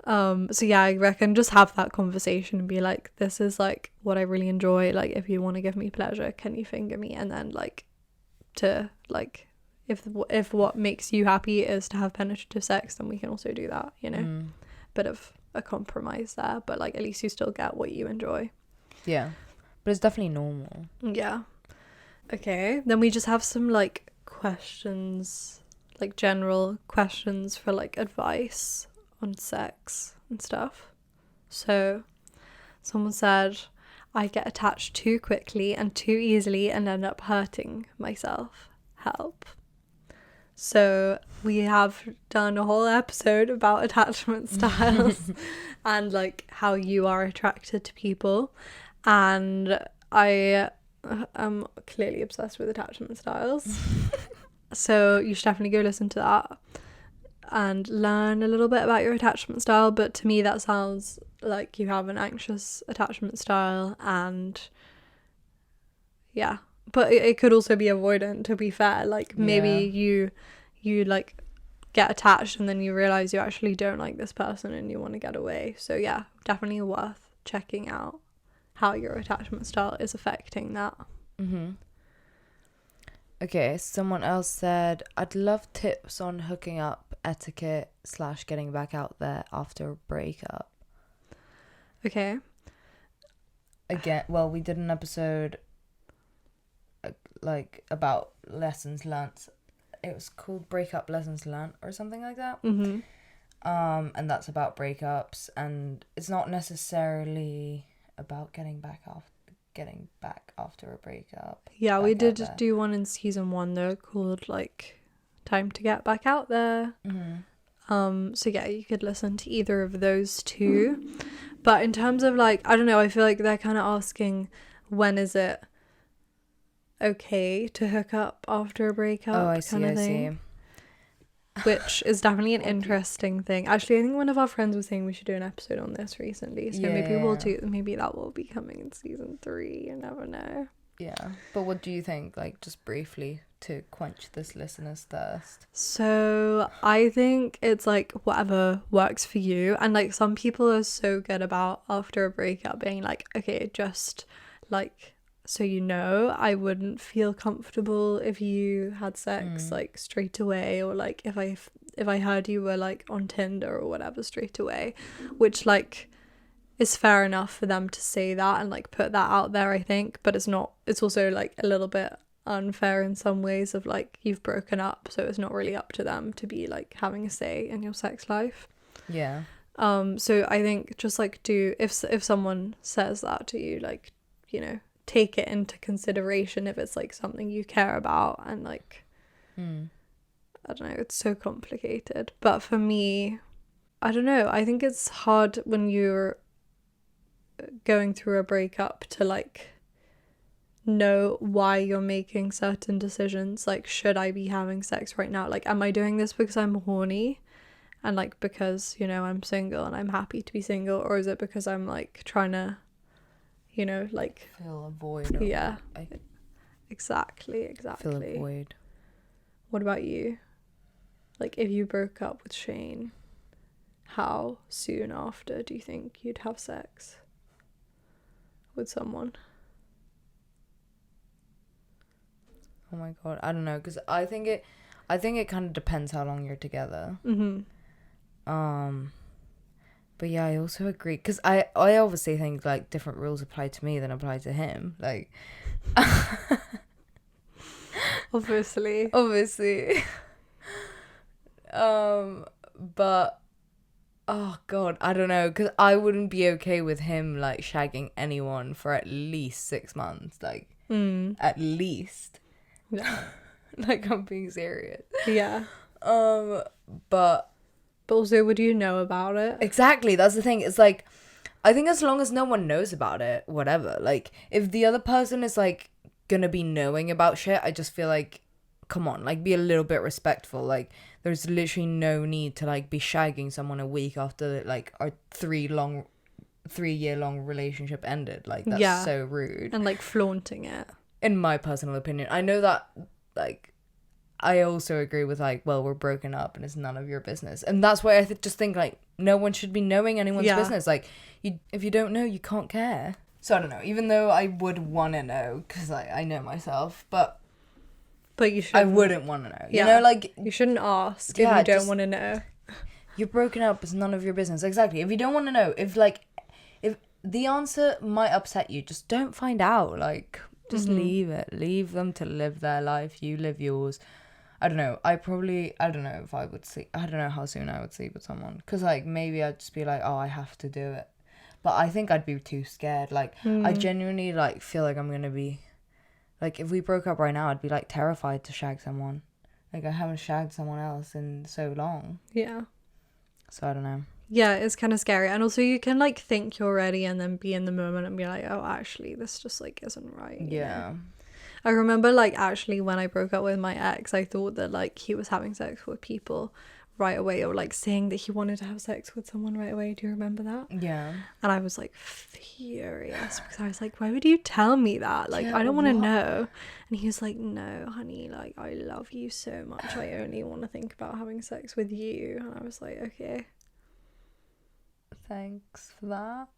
So yeah, I reckon just have that conversation and be like, this is like what I really enjoy, like if you want to give me pleasure, can you finger me? And then like to like if what makes you happy is to have penetrative sex, then we can also do that, you know. Bit of a compromise there, but like at least you still get what you enjoy. Yeah, but it's definitely normal. Yeah. Okay, then we just have some like questions, like general questions for like advice on sex and stuff. So someone said, I get attached too quickly and too easily and end up hurting myself. Help. So we have done a whole episode about attachment styles and like how you are attracted to people, and I am clearly obsessed with attachment styles. So you should definitely go listen to that and learn a little bit about your attachment style. But to me that sounds like you have an anxious attachment style, and yeah, but it could also be avoidant, to be fair. Like maybe you like get attached and then you realize you actually don't like this person and you want to get away. So yeah, definitely worth checking out how your attachment style is affecting that. Okay, someone else said, I'd love tips on hooking up etiquette / getting back out there after a breakup. Okay. Again, well, we did an episode like about lessons learnt. It was called Breakup Lessons Learnt or something like that. And that's about breakups, and it's not necessarily about getting back after a breakup. Yeah, we did do one in season 1 though, called like Time to Get Back Out There. So yeah, you could listen to either of those two. But in terms of like, I don't know, I feel like they're kind of asking, when is it okay to hook up after a breakup? Oh, I see. Which is definitely an interesting thing. Actually, I think one of our friends was saying we should do an episode on this recently, so maybe that will be coming in season 3, you never know. Yeah. But what do you think? Like, just briefly to quench this listener's thirst. So I think it's like whatever works for you. And like some people are so good about after a breakup being like, okay, just like, so you know, I wouldn't feel comfortable if you had sex like straight away, or like if I heard you were like on Tinder or whatever straight away, which like is fair enough for them to say that and like put that out there, I think. But it's also like a little bit unfair in some ways of like you've broken up, so it's not really up to them to be like having a say in your sex life. Yeah. So I think just like if someone says that to you, like, you know, take it into consideration if it's like something you care about. And like I don't know, it's so complicated. But for me, I don't know, I think it's hard when you're going through a breakup to like know why you're making certain decisions. Like, should I be having sex right now? Like, am I doing this because I'm horny and like because, you know, I'm single and I'm happy to be single, or is it because I'm like trying to, you know, like fill a void. Yeah, exactly Fill a void. What about you? Like, if you broke up with Shane, how soon after do you think you'd have sex with someone? Oh my god, I don't know, because I think it kind of depends how long you're together. But yeah, I also agree, because I obviously think like different rules apply to me than apply to him, like obviously but oh god, I don't know, because I wouldn't be okay with him like shagging anyone for at least 6 months, like at least. Yeah. Like, I'm being serious. Yeah. But also, would you know about it? Exactly, that's the thing. It's like, I think as long as no one knows about it, whatever. Like, if the other person is like gonna be knowing about shit, I just feel like, come on, like, be a little bit respectful. Like, there's literally no need to like be shagging someone a week after like our 3-year long relationship ended. Like, that's so rude. And like flaunting it. In my personal opinion, I know that, like, I also agree with like, well, we're broken up and it's none of your business, and that's why I just think like no one should be knowing anyone's business. Like, if you don't know, you can't care. So I don't know, even though I would want to know, because I know myself, but you should. I wouldn't want to know. You know, like, you shouldn't ask if you don't want to know. You're broken up, it's none of your business. Exactly. If you don't want to know, if the answer might upset you, just don't find out. Like, just leave it. Leave them to live their life. You live yours. I don't know. I don't know if I would sleep. I don't know how soon I would sleep with someone. Because, like, maybe I'd just be like, oh, I have to do it. But I think I'd be too scared. Like, I genuinely, like, feel like I'm going to be... Like, if we broke up right now, I'd be, like, terrified to shag someone. Like, I haven't shagged someone else in so long. Yeah. So, I don't know. Yeah, it's kind of scary. And also, you can, like, think you're ready and then be in the moment and be like, oh, actually, this just, like, isn't right. Yeah. You know? I remember, like, actually, when I broke up with my ex, I thought that, like, he was having sex with people right away, or, like, saying that he wanted to have sex with someone right away. Do you remember that? Yeah. And I was, like, furious, because I was like, why would you tell me that? Like, I don't want to know. And he was like, no, honey, like, I love you so much. I only want to think about having sex with you. And I was like, okay. Thanks for that.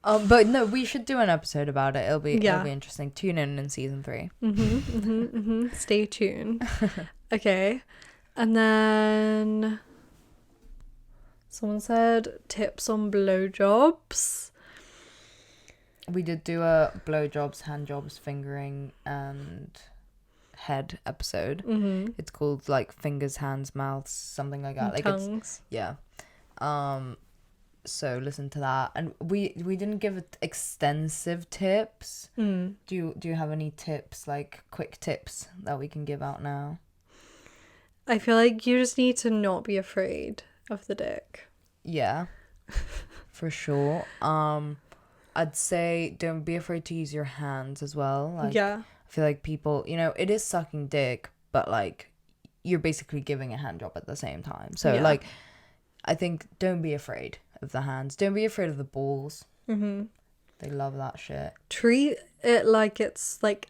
But no, we should do an episode about it. It'll be interesting. Tune in season 3. Stay tuned. Okay. And then someone said tips on blowjobs. We did do a blowjobs, handjobs, fingering, and head episode. It's called like fingers, hands, mouths, something like that. Like, tongues. So listen to that. And we didn't give extensive tips. Do you have any tips, like quick tips that we can give out now? I feel like you just need to not be afraid of the dick. Yeah, for sure. I'd say don't be afraid to use your hands as well. Like, I feel like people, you know, it is sucking dick, but like you're basically giving a hand job at the same time. So like, I think don't be afraid of the hands. Don't be afraid of the balls. They love that shit. Treat it like it's like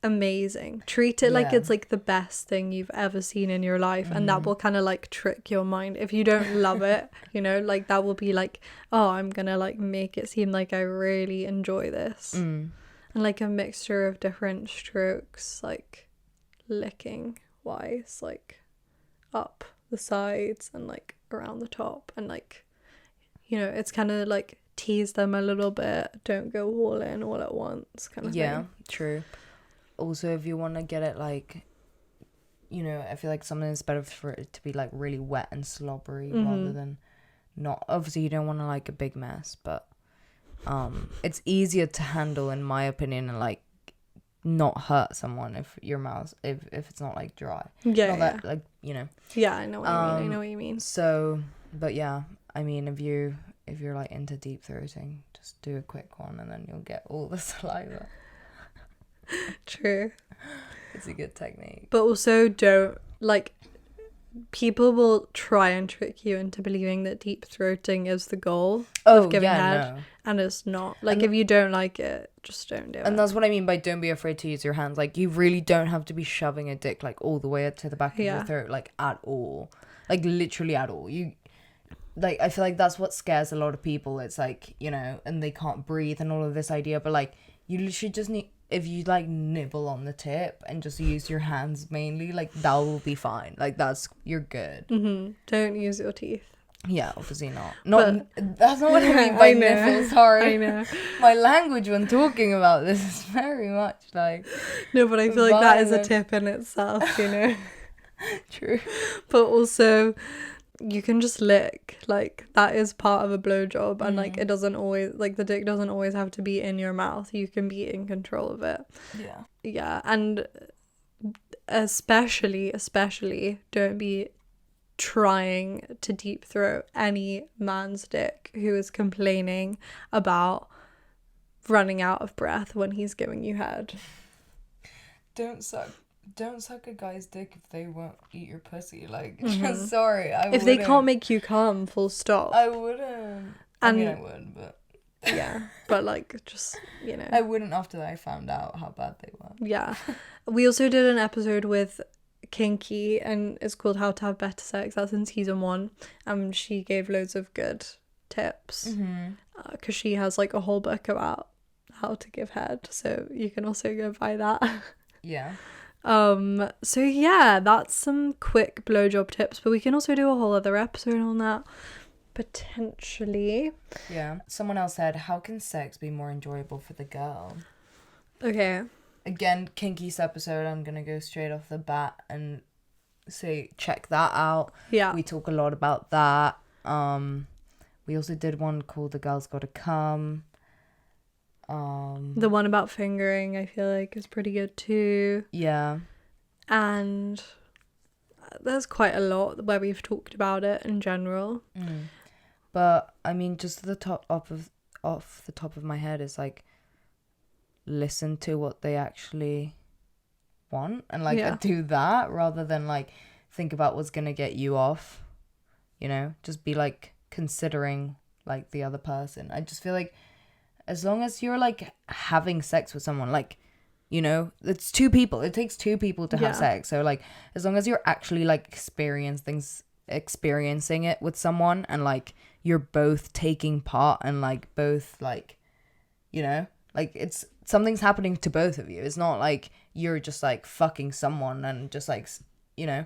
amazing. Treat it like Yeah. it's like the best thing you've ever seen in your life, and that will kind of like trick your mind. If you don't love it, you know, like that will be like, oh, I'm gonna like make it seem like I really enjoy this. And like a mixture of different strokes, like licking wise, like up the sides and like around the top, and like, you know, it's kind of like tease them a little bit, don't go all in all at once kind of thing. Yeah, true. Also, if you want to get it like, you know, I feel like something is better for it to be like really wet and slobbery rather than not. Obviously, you don't want to like a big mess, but it's easier to handle in my opinion, and like not hurt someone if your mouth if it's not like dry. Yeah, not that, like, you know. Yeah, I know what you mean. I know what you mean. So, but yeah, I mean, if you're like into deep throating, just do a quick one and then you'll get all the saliva. True. It's a good technique. But also don't, like, people will try and trick you into believing that deep throating is the goal of giving head, no. and it's not. Like, if you don't like it, just don't do it. And that's what I mean by don't be afraid to use your hands. Like, you really don't have to be shoving a dick like all the way up to the back of your throat, like at all. Like literally at all. You like, I feel like that's what scares a lot of people. It's like, you know, and they can't breathe and all of this idea, but like you literally just need, if you like nibble on the tip and just use your hands mainly, like that will be fine. Like you're good. Don't use your teeth. Yeah, obviously not. That's not what I mean by nibble. Sorry, I know. My language when talking about this is very much like. No, but I feel like that is a tip in itself, you know. True. But also, you can just lick. Like, that is part of a blowjob, and like it doesn't always, like, the dick doesn't always have to be in your mouth. You can be in control of it. Yeah, and especially don't be trying to deep throat any man's dick who is complaining about running out of breath when he's giving you head. Don't suck a guy's dick if they won't eat your pussy. Like, sorry, if they can't make you come, full stop. I wouldn't. I mean, I would, but yeah, but like, just, you know, I wouldn't after I found out how bad they were. Yeah. We also did an episode with Kinky, and it's called How to Have Better Sex. That's in season 1, and she gave loads of good tips because she has like a whole book about how to give head, so you can also go buy that. Yeah. So yeah, that's some quick blowjob tips, but we can also do a whole other episode on that potentially. Yeah. Someone else said, how can sex be more enjoyable for the girl? Okay. Again, Kinky's episode, I'm gonna go straight off the bat and say check that out. Yeah. We talk a lot about that. We also did one called The Girl's Gotta Come. The one about fingering, I feel like, is pretty good too. Yeah. And there's quite a lot where we've talked about it in general. But I mean, just off the top of my head is like, listen to what they actually want and like do that rather than like think about what's gonna get you off, you know. Just be like considering like the other person. I just feel like as long as you're like having sex with someone, like, you know, it's two people, it takes two people to have sex, so like as long as you're actually like experiencing it with someone and like you're both taking part and like both like, you know, like it's something's happening to both of you. It's not like you're just like fucking someone and just like, you know,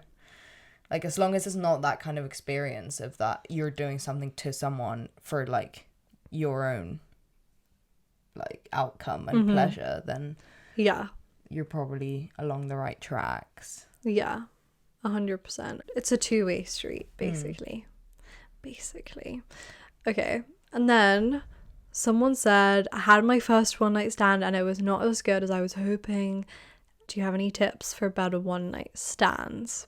like as long as it's not that kind of experience of that you're doing something to someone for like your own like outcome and pleasure, then you're probably along the right tracks. 100%. It's a two-way street, basically. Okay, and then someone said, I had my first one night stand and it was not as good as I was hoping. Do you have any tips for better one night stands?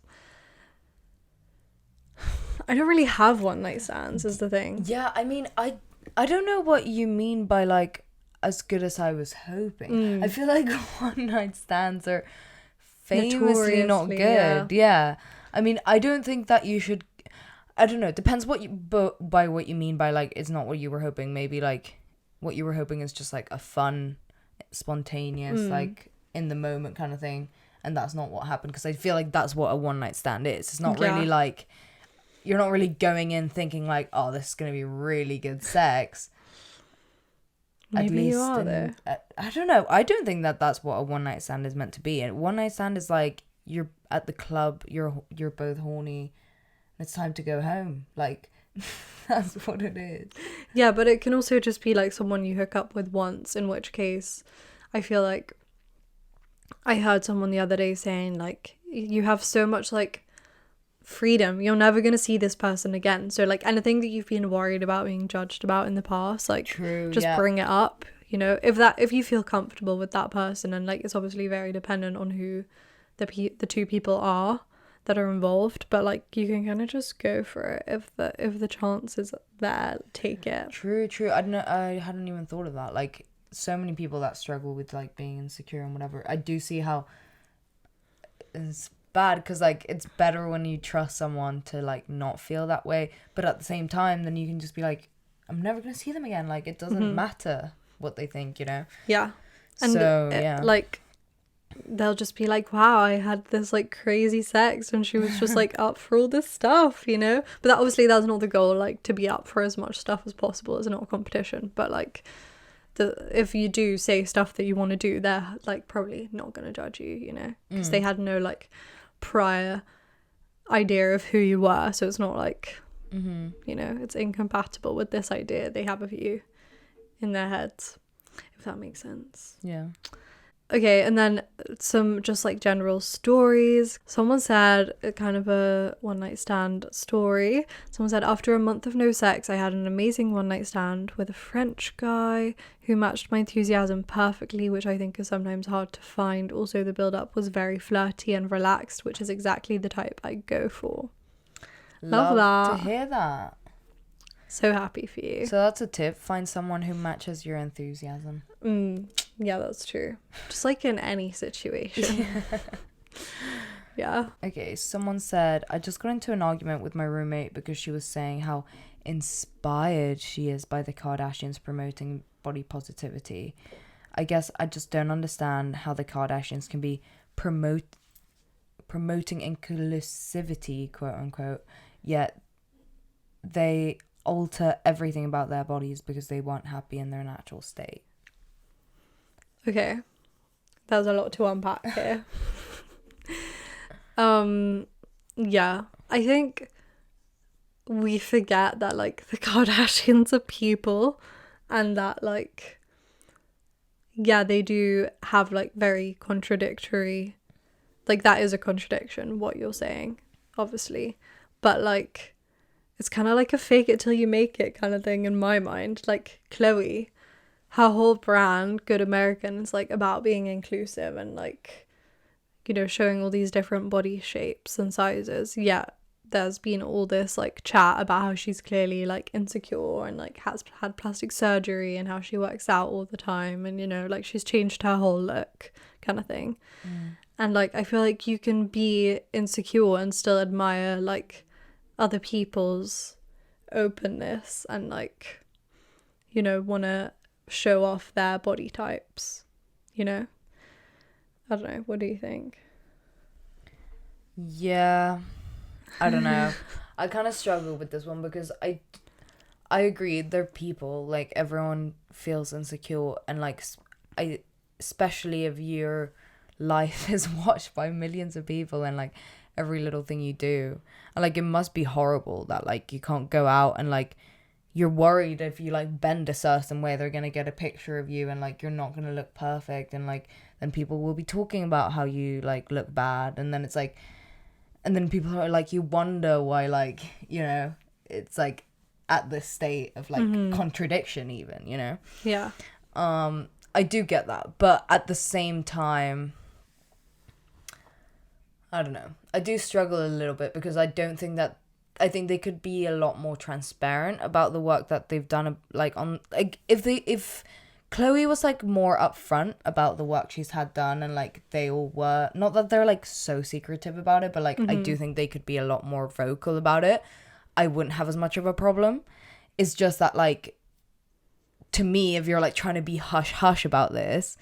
I don't really have one night stands, is the thing. Yeah, I mean, I don't know what you mean by like as good as I was hoping. I feel like one night stands are famously not good. Yeah. I mean, I don't think that you should, I don't know, it depends by what you mean by like it's not what you were hoping. Maybe like what you were hoping is just like a fun, spontaneous, like in the moment kind of thing, and that's not what happened. Because I feel like that's what a one night stand is. It's not really like, you're not really going in thinking like, oh, this is gonna be really good sex. Maybe At least you are though. I don't know. I don't think that that's what a one night stand is meant to be. And one night stand is like, you're at the club, you're both horny, and it's time to go home. Like, that's what it is. Yeah, but it can also just be like someone you hook up with once, in which case I feel like I heard someone the other day saying like, you have so much like freedom, you're never gonna see this person again, so like anything that you've been worried about being judged about in the past, like just bring it up, you know, if you feel comfortable with that person. And like, it's obviously very dependent on who the two people are that are involved, but like you can kind of just go for it if the chance is there, take it. True. I hadn't even thought of that. Like, so many people that struggle with like being insecure and whatever, I do see how it's bad, because like it's better when you trust someone to like not feel that way, but at the same time then you can just be like, I'm never gonna see them again, like it doesn't matter what they think, you know. And so like they'll just be like, wow, I had this like crazy sex and she was just like up for all this stuff, you know. But that, obviously that's not the goal, like to be up for as much stuff as possible. It's not a competition, but like if you do say stuff that you want to do, they're like probably not going to judge you, you know, because they had no like prior idea of who you were, so it's not like you know, it's incompatible with this idea they have of you in their heads, if that makes sense. Okay, and then some just like general stories. Someone said, kind of a one night stand story. Someone said, after a month of no sex, I had an amazing one night stand with a French guy who matched my enthusiasm perfectly, which I think is sometimes hard to find. Also, the build up was very flirty and relaxed, which is exactly the type I go for. Love that. To hear that. So happy for you. So that's a tip. Find someone who matches your enthusiasm. Yeah, that's true. Just like in any situation. Yeah. Okay, someone said, I just got into an argument with my roommate because she was saying how inspired she is by the Kardashians promoting body positivity. I guess I just don't understand how the Kardashians can be promoting inclusivity, quote unquote, yet they alter everything about their bodies because they weren't happy in their natural state. Okay, there's a lot to unpack here. Yeah, I think we forget that like the Kardashians are people, and that like, yeah, they do have like very contradictory, like that is a contradiction what you're saying, obviously, but like it's kind of like a fake it till you make it kind of thing in my mind. Like Chloe, her whole brand, Good American, is like about being inclusive and like, you know, showing all these different body shapes and sizes. Yeah, there's been all this like chat about how she's clearly like insecure and like has had plastic surgery and how she works out all the time, and you know, like she's changed her whole look kind of thing. And like I feel like you can be insecure and still admire like other people's openness and like, you know, want to show off their body types, you know. I don't know, what do you think? Yeah, I don't know. I kind of struggle with this one because I agree, they're people, like everyone feels insecure, and like especially if your life is watched by millions of people and like every little thing you do, and like it must be horrible that like you can't go out and like you're worried if you like bend a certain way they're gonna get a picture of you and like you're not gonna look perfect, and like then people will be talking about how you like look bad, and then it's like, and then people are like, you wonder why, like, you know, it's like at this state of like contradiction even, you know. Yeah. I do get that, but at the same time, I don't know, I do struggle a little bit because I think they could be a lot more transparent about the work that they've done, like on like if Chloe was like more upfront about the work she's had done, and like they all were, not that they're like so secretive about it, but like I do think they could be a lot more vocal about it, I wouldn't have as much of a problem. It's just that like to me, if you're like trying to be hush hush about this,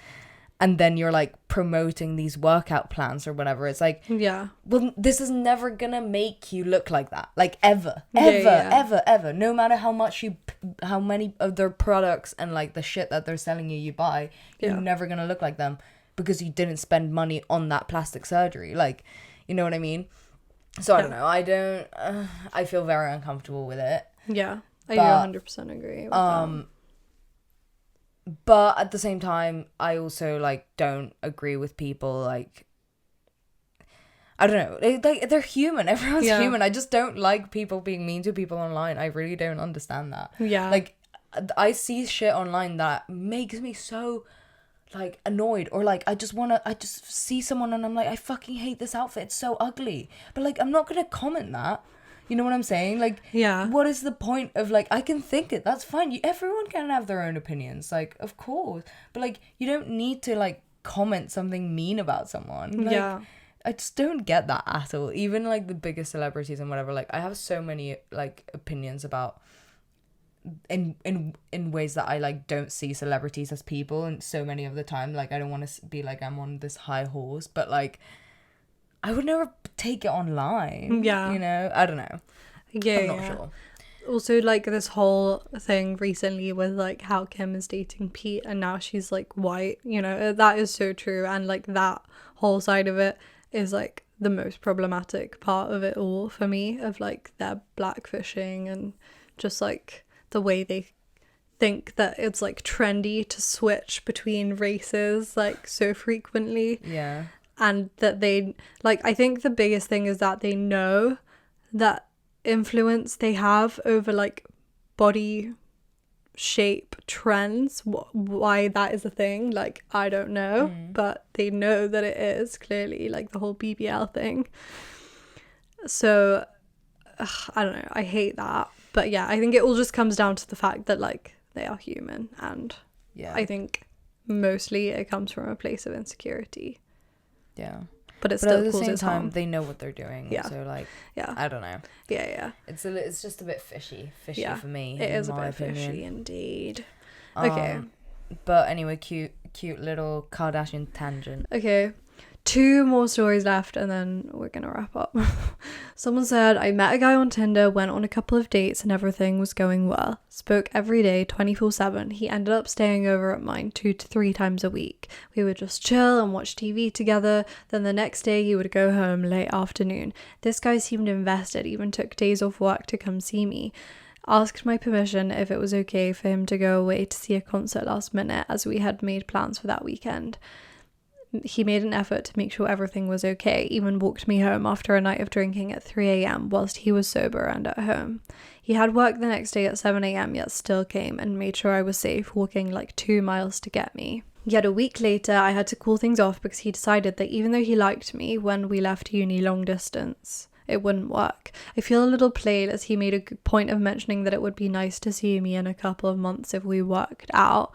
and then you're like promoting these workout plans or whatever, it's like, yeah, well, this is never gonna make you look like that, like ever, no matter how many of their products and like the shit that they're selling you buy, you're never gonna look like them because you didn't spend money on that plastic surgery, like, you know what I mean? So I don't know, I feel very uncomfortable with it. Yeah, I do 100% agree with that. But at the same time, I also like don't agree with people like, I don't know, they're human. Everyone's human. I just don't like people being mean to people online. I really don't understand that. Yeah. Like, I see shit online that makes me so like annoyed, or like I just see someone and I'm like, I fucking hate this outfit. It's so ugly. But like, I'm not gonna comment that. You know what I'm saying? Like, what is the point of, like, I can think it. That's fine. Everyone can have their own opinions. Like, of course. But, like, you don't need to, like, comment something mean about someone. Like, I just don't get that at all. Even, like, the biggest celebrities and whatever. Like, I have so many, like, opinions about in ways that I, like, don't see celebrities as people. And so many of the time, like, I don't want to be like I'm on this high horse. But, like, I would never take it online. Yeah. You know? I don't know. Yeah. I'm not sure. Also, like, this whole thing recently with, like, how Kim is dating Pete and now she's, like, white. You know, that is so true. And, like, that whole side of it is, like, the most problematic part of it all for me. Of, like, their blackfishing and just, like, the way they think that it's, like, trendy to switch between races, like, so frequently. Yeah. And that they, like, I think the biggest thing is that they know that influence they have over, like, body shape trends, why that is a thing, like, I don't know, but they know that it is, clearly, like, the whole BBL thing. So, I don't know, I hate that. But yeah, I think it all just comes down to the fact that, like, they are human, and I think mostly it comes from a place of insecurity. Yeah. But still at the same time, harm. They know what they're doing. Yeah. So, like, I don't know. Yeah. It's just a bit fishy for me. It is a bit fishy indeed. Okay. But anyway, cute little Kardashian tangent. Okay. 2 more stories left and then we're gonna wrap up. Someone said, I met a guy on Tinder, went on a couple of dates and everything was going well. Spoke every day, 24/7. He ended up staying over at mine 2 to 3 times a week. We would just chill and watch TV together. Then the next day he would go home late afternoon. This guy seemed invested, even took days off work to come see me. Asked my permission if it was okay for him to go away to see a concert last minute, as we had made plans for that weekend. He made an effort to make sure everything was okay, even walked me home after a night of drinking at 3 a.m. whilst he was sober and at home. He had work the next day at 7 a.m. yet still came and made sure I was safe, walking like 2 miles to get me. Yet a week later, I had to call things off because he decided that even though he liked me when we left uni long distance, it wouldn't work. I feel a little played, as he made a point of mentioning that it would be nice to see me in a couple of months if we worked out,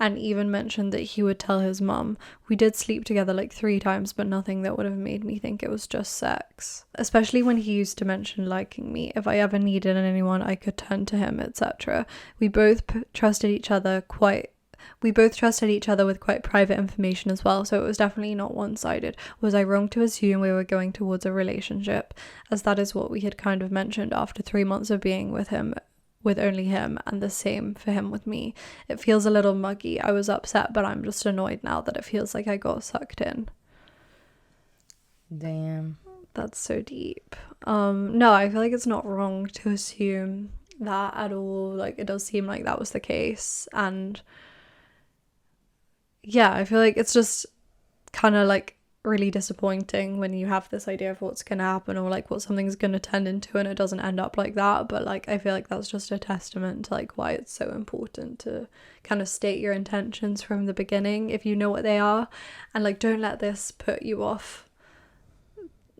and even mentioned that he would tell his mum. We did sleep together like 3 times, but nothing that would have made me think it was just sex. Especially when he used to mention liking me. If I ever needed anyone, I could turn to him, etc. We both trusted each other with quite private information as well, so it was definitely not one-sided. Was I wrong to assume we were going towards a relationship, as that is what we had kind of mentioned after 3 months of being with him, with only him, and the same for him with me. It feels a little muggy. I was upset, but I'm just annoyed now that it feels like I got sucked in. Damn. That's so deep. No, I feel like it's not wrong to assume that at all. Like, it does seem like that was the case, and yeah, I feel like it's just kind of like really disappointing when you have this idea of what's gonna happen, or like what something's gonna turn into, and it doesn't end up like that. But like, I feel like that's just a testament to like why it's so important to kind of state your intentions from the beginning if you know what they are, and like don't let this put you off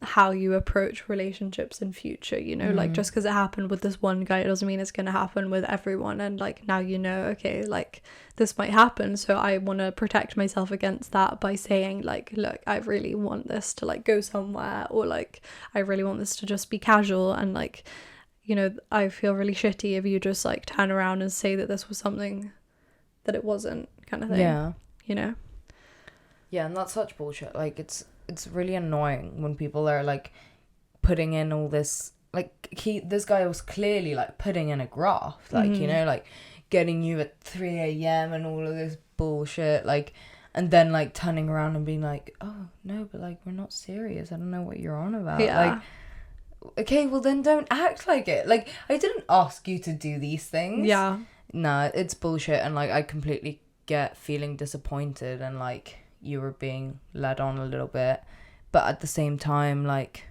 how you approach relationships in future, you know. Like, just because it happened with this one guy, it doesn't mean it's going to happen with everyone. And like, now you know, okay, like this might happen, so I want to protect myself against that by saying like, look, I really want this to like go somewhere, or like I really want this to just be casual, and like, you know, I feel really shitty if you just like turn around and say that this was something that it wasn't, kind of thing. Yeah. You know? Yeah, and that's such bullshit. Like, it's really annoying when people are, like, putting in all this, like, this guy was clearly, like, putting in a graft, like, you know, like, getting you at 3 a.m. and all of this bullshit, like, and then, like, turning around and being like, oh, no, but, like, we're not serious. I don't know what you're on about. Yeah. Like, okay, well, then don't act like it. Like, I didn't ask you to do these things. Yeah. No, it's bullshit, and, like, I completely get feeling disappointed and, like, you were being led on a little bit, but at the same time, like,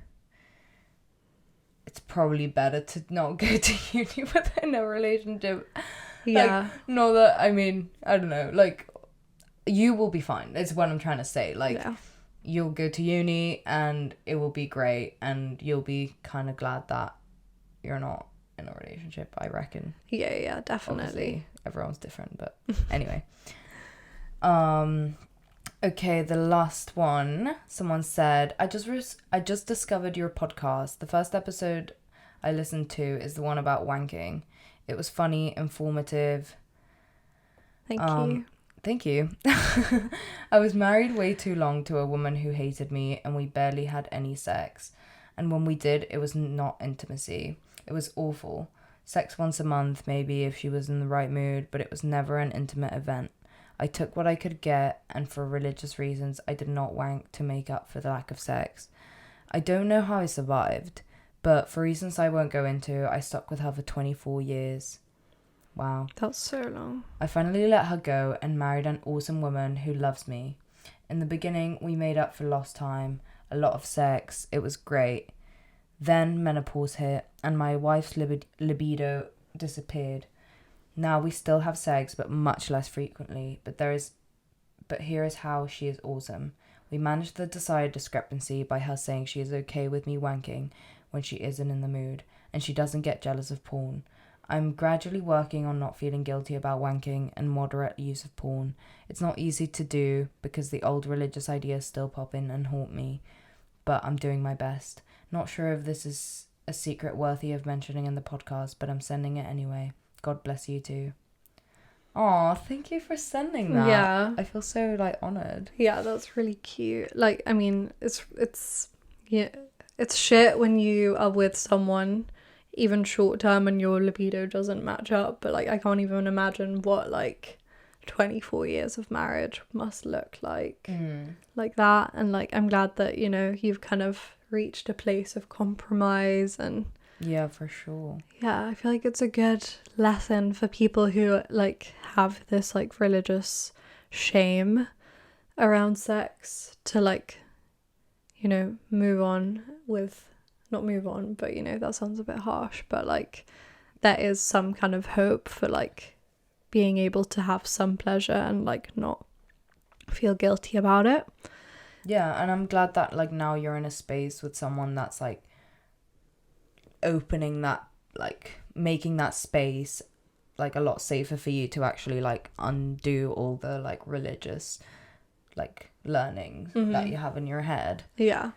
it's probably better to not go to uni within a relationship. Yeah. Like, not that, I mean, I don't know, like, you will be fine, is what I'm trying to say. Like, you'll go to uni and it will be great, and you'll be kind of glad that you're not in a relationship, I reckon. Yeah, definitely. Obviously, everyone's different, but anyway. Okay, the last one. Someone said, I just discovered your podcast. The first episode I listened to is the one about wanking. It was funny, informative. Thank you. Thank you. I was married way too long to a woman who hated me, and we barely had any sex. And when we did, it was not intimacy. It was awful. Sex once a month, maybe, if she was in the right mood, but it was never an intimate event. I took what I could get, and for religious reasons, I did not wank to make up for the lack of sex. I don't know how I survived, but for reasons I won't go into, I stuck with her for 24 years. Wow. That's so long. I finally let her go and married an awesome woman who loves me. In the beginning, we made up for lost time, a lot of sex, it was great. Then menopause hit, and my wife's libido disappeared. Now we still have sex, but much less frequently. But here is how she is awesome. We managed the desired discrepancy by her saying she is okay with me wanking when she isn't in the mood, and she doesn't get jealous of porn. I'm gradually working on not feeling guilty about wanking and moderate use of porn. It's not easy to do because the old religious ideas still pop in and haunt me, but I'm doing my best. Not sure if this is a secret worthy of mentioning in the podcast, but I'm sending it anyway. God bless you too. Aw, thank you for sending that. Yeah. I feel so, like, honoured. Yeah, that's really cute. Like, I mean, it's shit when you are with someone, even short term, and your libido doesn't match up. But, like, I can't even imagine what, like, 24 years of marriage must look like. Like that. And, like, I'm glad that, you know, you've kind of reached a place of compromise and... Yeah, for sure. Yeah, I feel like it's a good lesson for people who, like, have this, like, religious shame around sex to, like, you know, move on with, not move on, but, you know, that sounds a bit harsh, but, like, there is some kind of hope for, like, being able to have some pleasure and, like, not feel guilty about it. Yeah, and I'm glad that, like, now you're in a space with someone that's, like, opening that, like, making that space, like, a lot safer for you to actually, like, undo all the, like, religious, like, learnings that you have in your head. Yeah.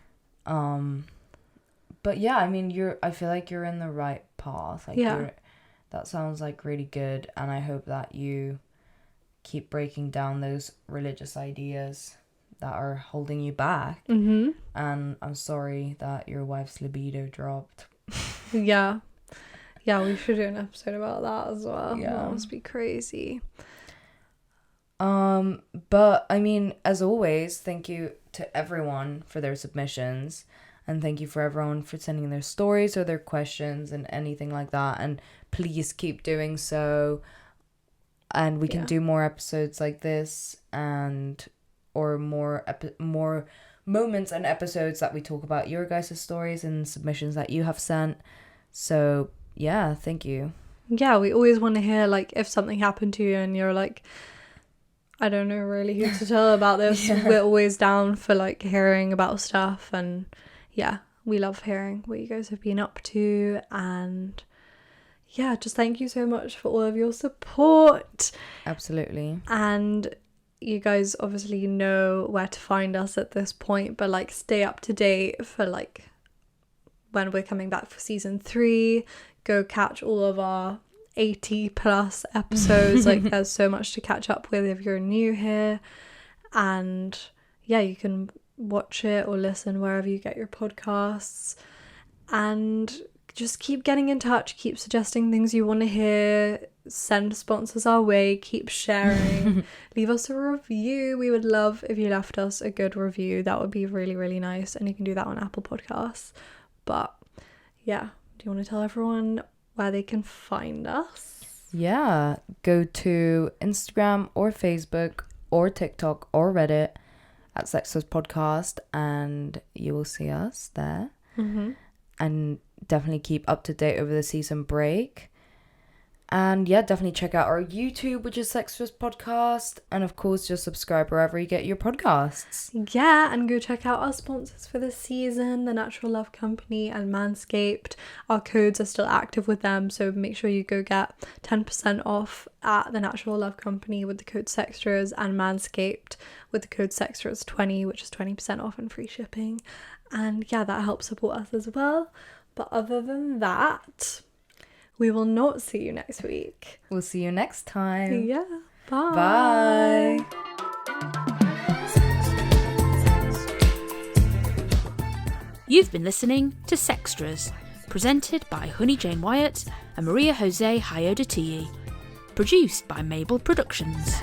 But yeah, I mean, I feel like you're in the right path. Like, that sounds, like, really good, and I hope that you keep breaking down those religious ideas that are holding you back. And I'm sorry that your wife's libido dropped. Yeah, we should do an episode about that as well. Yeah. That must be crazy. But I mean, as always, thank you to everyone for their submissions, and thank you for everyone for sending their stories or their questions and anything like that, and please keep doing so, and we can do more episodes like this, and or more moments and episodes that we talk about your guys' stories and submissions that you have sent. So yeah, thank you. Yeah, we always want to hear, like, if something happened to you and you're like, I don't know really who to tell about this. We're always down for, like, hearing about stuff, and yeah, we love hearing what you guys have been up to. And yeah, just thank you so much for all of your support. Absolutely. And you guys obviously know where to find us at this point, but, like, stay up to date for, like, when we're coming back for season 3. Go catch all of our 80 plus episodes. Like there's so much to catch up with if you're new here. And yeah, you can watch it or listen wherever you get your podcasts. And just keep getting in touch, keep suggesting things you want to hear, send sponsors our way, keep sharing, leave us a review. We would love if you left us a good review. That would be really, really nice. And you can do that on Apple Podcasts. But yeah, do you want to tell everyone where they can find us? Yeah, go to Instagram or Facebook or TikTok or Reddit at S3xtras Podcast, and you will see us there. And definitely keep up to date over the season break. And yeah, definitely check out our YouTube, which is S3xtras Podcast. And of course, just subscribe wherever you get your podcasts. Yeah, and go check out our sponsors for this season, The Natural Love Company and Manscaped. Our codes are still active with them, so make sure you go get 10% off at The Natural Love Company with the code S3xtras, and Manscaped with the code S3xtras20, which is 20% off and free shipping. And yeah, that helps support us as well. But other than that, we will not see you next week. We'll see you next time. Yeah. Bye. Bye. You've been listening to S3xtras, presented by Honey Jane Wyatt and Maria Jose Hayodatiyi. Produced by Mabel Productions.